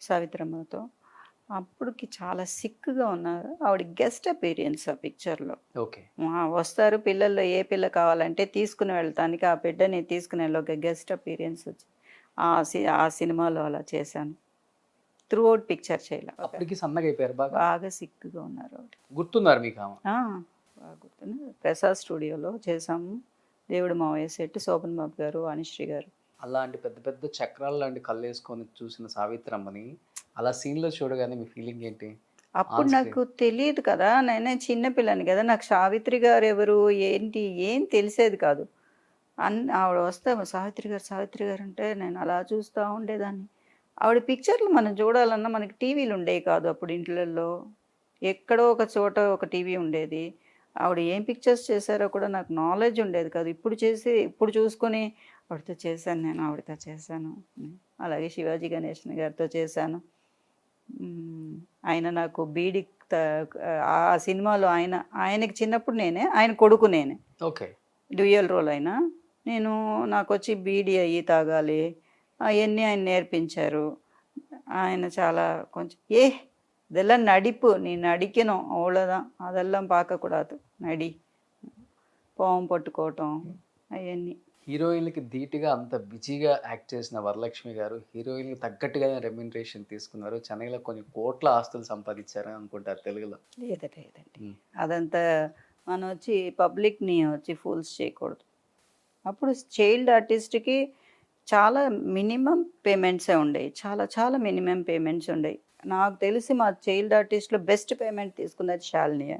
C: సావిత్రమ్మతో. అప్పటికి చాలా సిక్గా ఉన్నారు. ఆవిడ గెస్ట్ అపీరియన్స్ ఆ పిక్చర్లో.
B: ఓకే.
C: వస్తారు పిల్లల్లో ఏ పిల్ల కావాలంటే తీసుకుని వెళ్తానికి ఆ బిడ్డని తీసుకుని వెళ్ళి ఒక గెస్ట్ అపీరియన్స్ వచ్చి ఆ సినిమాలో అలా చేశాను. త్రూ అవుట్ పిక్చర్ చేయలే.
B: అప్పటికి సన్నగా అయిపోయారు,
C: బాగా సిక్గా ఉన్నారు ఆవిడ.
B: గుర్తున్నారు మీకు?
C: బాగా గుర్తుంది. ప్రసాద్ స్టూడియోలో చేసాము. దేవుడు మావయ్య సెట్, శోభన్ బాబు గారు, వాణిశ్రీ గారు.
B: అలాంటి పెద్ద పెద్ద చక్రాలు లాంటి కళ్ళు వేసుకొని చూసిన సావిత్రమ్మని అలా సీన్లో చూడగానే మీ ఫీలింగ్ ఏంటి?
C: అప్పుడు
B: ఆన్
C: నాకు తెలియదు కదా, నేనే చిన్న పిల్లని కదా, నాకు సావిత్రి గారు ఎవరు ఏంటి ఏం తెలిసేది కాదు. ఆవిడ వస్తే సావిత్రి గారు అంటే నేను అలా చూస్తూ ఉండేదాన్ని. ఆవిడ పిక్చర్లు మనం చూడాలన్నా మనకి టీవీలు ఉండేవి కాదు అప్పుడు ఇంట్లలో. ఎక్కడో ఒక చోట ఒక టీవీ ఉండేది. ఆవిడ ఏం పిక్చర్స్ చేశారో కూడా నాకు నాలెడ్జ్ ఉండేది కాదు. ఇప్పుడు చూసుకొని ఆవిడతో చేశాను, నేను ఆవిడతో చేశాను. అలాగే శివాజీ గణేషన్ గారితో చేశాను. ఆయన నాకు బీడి ఆ సినిమాలో ఆయనకి చిన్నప్పుడు ఆయన కొడుకు నేనే.
B: ఓకే.
C: డ్యూయల్ రోల్ అయినా నాకు వచ్చి బీడి అయ్యి తాగాలి అవన్నీ ఆయన నేర్పించారు. ఆయన చాలా కొంచెం இதெல்லாம் நடிப்பு, நீ நடிக்கணும் அவ்வளோதான், அதெல்லாம் பார்க்கக்கூடாது, నడి పాము పట్టుకోవటం అవన్నీ.
B: హీరోయిన్లకి ధీటుగా అంత బిజీగా యాక్ట్ చేసిన వరలక్ష్మి గారు హీరోయిన్కి తగ్గట్టుగానే రెమ్యునరేషన్ తీసుకున్నారు. చెన్నైలో కొన్ని కోట్ల ఆస్తులు సంపాదించారని అనుకుంటారు తెలుగులో.
C: లేదండి, అదంతా మనం వచ్చి పబ్లిక్ని వచ్చి ఫూల్స్ చేయకూడదు. అప్పుడు చైల్డ్ ఆర్టిస్ట్కి చాలా మినిమం పేమెంట్సే ఉండేవి, చాలా చాలా మినిమం పేమెంట్స్ ఉండేవి. నాకు తెలిసి మా చైల్డ్ ఆర్టిస్ట్లో బెస్ట్ పేమెంట్ తీసుకున్నది శాలినియే.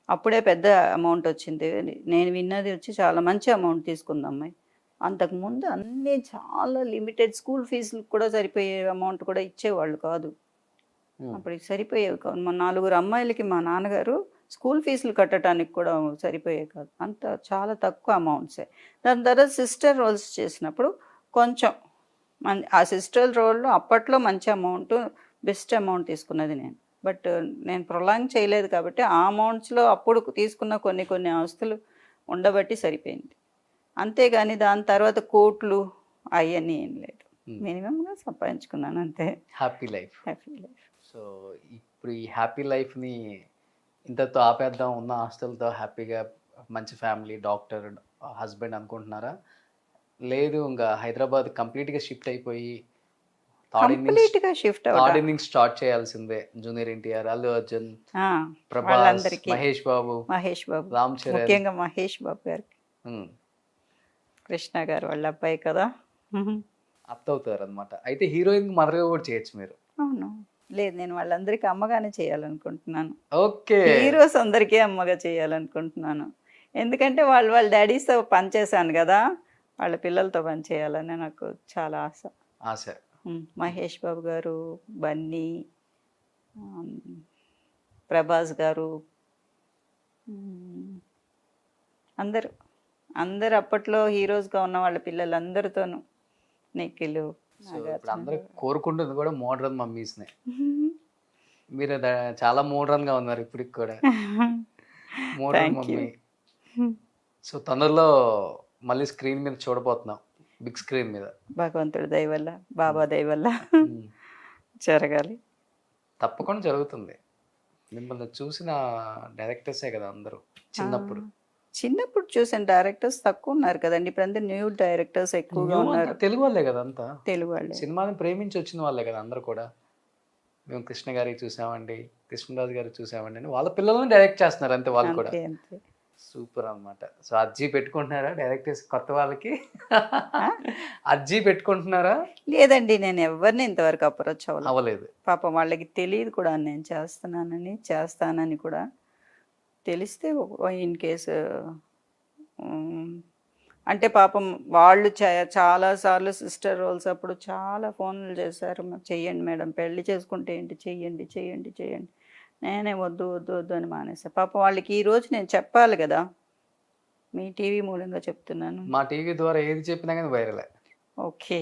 C: అప్పుడే పెద్ద అమౌంట్ వచ్చింది. నేను విన్నది వచ్చి చాలా మంచి అమౌంట్ తీసుకుంది అమ్మాయి. అంతకుముందు అన్నీ చాలా లిమిటెడ్, స్కూల్ ఫీజులు కూడా సరిపోయే అమౌంట్ కూడా ఇచ్చేవాళ్ళు కాదు. అప్పటికి సరిపోయేవి కాదు. మా 4 అమ్మాయిలకి మా నాన్నగారు స్కూల్ ఫీజులు కట్టడానికి కూడా సరిపోయేవి కాదు. అంత చాలా తక్కువ అమౌంట్సే. దాని తర్వాత సిస్టర్ రోల్స్ చేసినప్పుడు కొంచెం ఆ సిస్టర్ రోల్లో అప్పట్లో మంచి అమౌంట్, బెస్ట్ అమౌంట్ తీసుకున్నది నేను. బట్ నేను ప్రొలాంగ్ చేయలేదు కాబట్టి ఆ అమౌంట్స్లో అప్పుడు తీసుకున్న కొన్ని ఆస్తులు ఉండబట్టి సరిపోయింది. అంతేగాని దాని తర్వాత కోట్లు అవన్నీ ఏం లేదు. మినిమంగా సంపాదించుకున్నాను అంతే.
B: Happy life. సో ఇప్పుడు ఈ హ్యాపీ లైఫ్ని ఇంతతో ఆపేద్దాం, ఉన్న ఆస్తులతో హ్యాపీగా మంచి ఫ్యామిలీ, డాక్టర్, హస్బెండ్ అనుకుంటున్నారా? లేదు ఇంకా హైదరాబాద్ కంప్లీట్గా షిఫ్ట్ అయిపోయి థర్డ్ ఇన్నింగ్స్ స్టార్ట్ చేయాల్సిందే. జూనియర్ ఎన్టీఆర్, అల్లు అర్జున్, ప్రభాస్, మహేష్ బాబు, రామ్ చరణ్,
C: ముఖ్యంగా మహేష్ బాబు గారికి, కృష్ణ గారు వాళ్ళ అబ్బాయి కదా,
B: అవుతారు అనమాట. అయితే హీరోయిన్ మదర్గా కూడా చేయొచ్చు మీరు.
C: అవును. లేదు, నేను వాళ్ళందరికీ అమ్మగానే చేయాలనుకుంటున్నాను.
B: ఓకే.
C: హీరోస్ అందరికీ అమ్మగా చేయాలనుకుంటున్నాను. ఎందుకంటే వాళ్ళ డాడీస్తో పనిచేశాను కదా, వాళ్ళ పిల్లలతో పనిచేయాలని నాకు చాలా ఆశ. మహేష్ బాబు గారు, బన్నీ, ప్రభాస్ గారు, అందరు అప్పట్లో హీరోస్గా ఉన్న వాళ్ళ పిల్లలందరితోనూ, నిఖిల్,
B: అందరూ కోరుకుంటుంది కూడా మోడ్రన్ మమ్మీస్నే. మీరు చాలా మోడ్రన్గా ఉన్నారు ఇప్పటికి కూడా. Modern mummy. సో తొందరలో మళ్ళీ స్క్రీన్ మీద చూడబోతున్నాం, బిగ్ స్క్రీన్ మీద.
C: భగవంతుడి దయ వల్ల, బాబా దయ వల్ల జరగాలి.
B: తప్పకుండా జరుగుతుంది. మిమ్మల్ని చూసిన డైరెక్టర్సే కదా అందరూ
C: చిన్నప్పుడు చూసిన డైరెక్టర్స్ తక్కువ ఉన్నారు కదండి. ఇప్పుడు అందరు న్యూ డైరెక్టర్స్ ఎక్కువగా ఉన్నారు.
B: తెలుగు వాళ్ళే కదా అంతా,
C: తెలుగు వాళ్ళే, సినిమాని
B: ప్రేమించి వచ్చిన వాళ్ళే కదా అందరూ కూడా. మేము కృష్ణ గారికి చూసామండి, కృష్ణరాజు గారికి చూసామండి అని వాళ్ళ పిల్లలను డైరెక్ట్ చేస్తున్నారు అంతే వాళ్ళు కూడా. సూపర్ అన్నమాట. సో అర్జీ పెట్టుకుంటున్నారా డైరెక్టర్స్ కొత్త వాళ్ళకి? అర్జీ పెట్టుకుంటున్నారా?
C: లేదండి, నేను ఎవరిని ఇంతవరకు అప్రోచ్
B: అవ్వలేదు.
C: పాపం వాళ్ళకి తెలియదు కూడా నేను చేస్తానని కూడా. తెలిస్తే ఇన్ కేసు అంటే పాపం వాళ్ళు చాలాసార్లు సిస్టర్ రోల్స్ అప్పుడు చాలా ఫోన్లు చేశారు, చెయ్యండి మేడం, పెళ్లి చేసుకుంటే ఏంటి, చెయ్యండి. నేనే వద్దు అని మానేసా. పాపం వాళ్ళకి ఈరోజు నేను చెప్పాలి కదా, మీ టీవీ మూలంగా చెప్తున్నాను.
B: మా టీవీ ద్వారా ఏది చెప్పినా కానీ వైరలే.
C: ఓకే,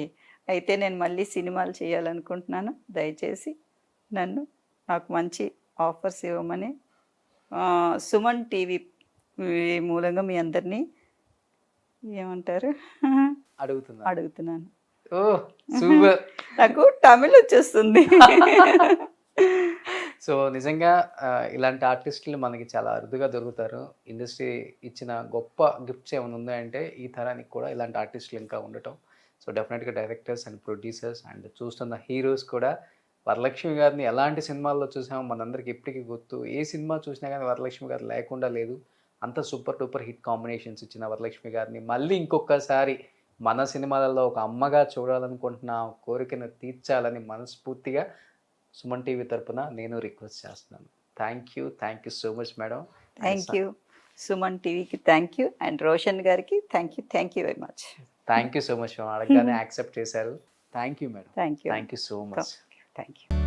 C: అయితే నేను మళ్ళీ సినిమాలు చేయాలనుకుంటున్నాను. దయచేసి నాకు మంచి ఆఫర్స్ ఇవ్వమని సుమన్ టీవీ మూలంగా మీ అందరినీ ఏమంటారు అడుగుతున్నాను. నాకు తమిళ వచ్చేస్తుంది.
B: సో నిజంగా ఇలాంటి ఆర్టిస్టులు మనకి చాలా అరుదుగా దొరుకుతారు. ఇండస్ట్రీ ఇచ్చిన గొప్ప గిఫ్ట్స్ ఏమైనా ఉన్నాయంటే ఈ తరానికి కూడా ఇలాంటి ఆర్టిస్టులు ఇంకా ఉండటం. సో డెఫినెట్గా డైరెక్టర్స్ అండ్ ప్రొడ్యూసర్స్ అండ్ చూస్తున్న హీరోస్ కూడా వరలక్ష్మి గారిని ఎలాంటి సినిమాల్లో చూసామో మనందరికి ఇప్పటికీ గుర్తు. ఏ సినిమా చూసినా కానీ వరలక్ష్మి గారు లేకుండా లేదు. అంత సూపర్ డూపర్ హిట్ కాంబినేషన్స్ ఇచ్చిన వరలక్ష్మి గారిని మళ్ళీ ఇంకొకసారి మన సినిమాలలో ఒక అమ్మగా చూడాలనుకుంటున్న ఆ కోరికను తీర్చాలని మనస్ఫూర్తిగా సుమన్ టీవీ తరపున నేను రిక్వెస్ట్ చేస్తున్నాను. Thank you so much madam.
C: Thank you. Suman టీవీకి థ్యాంక్ యూ అండ్ రోషన్ గారికి thank you very much.
B: Thank you so much madam. అడగగానే యాక్సెప్ట్ చేశారు. Thank you madam.
C: Thank you
B: thank you so much.
C: Thank you.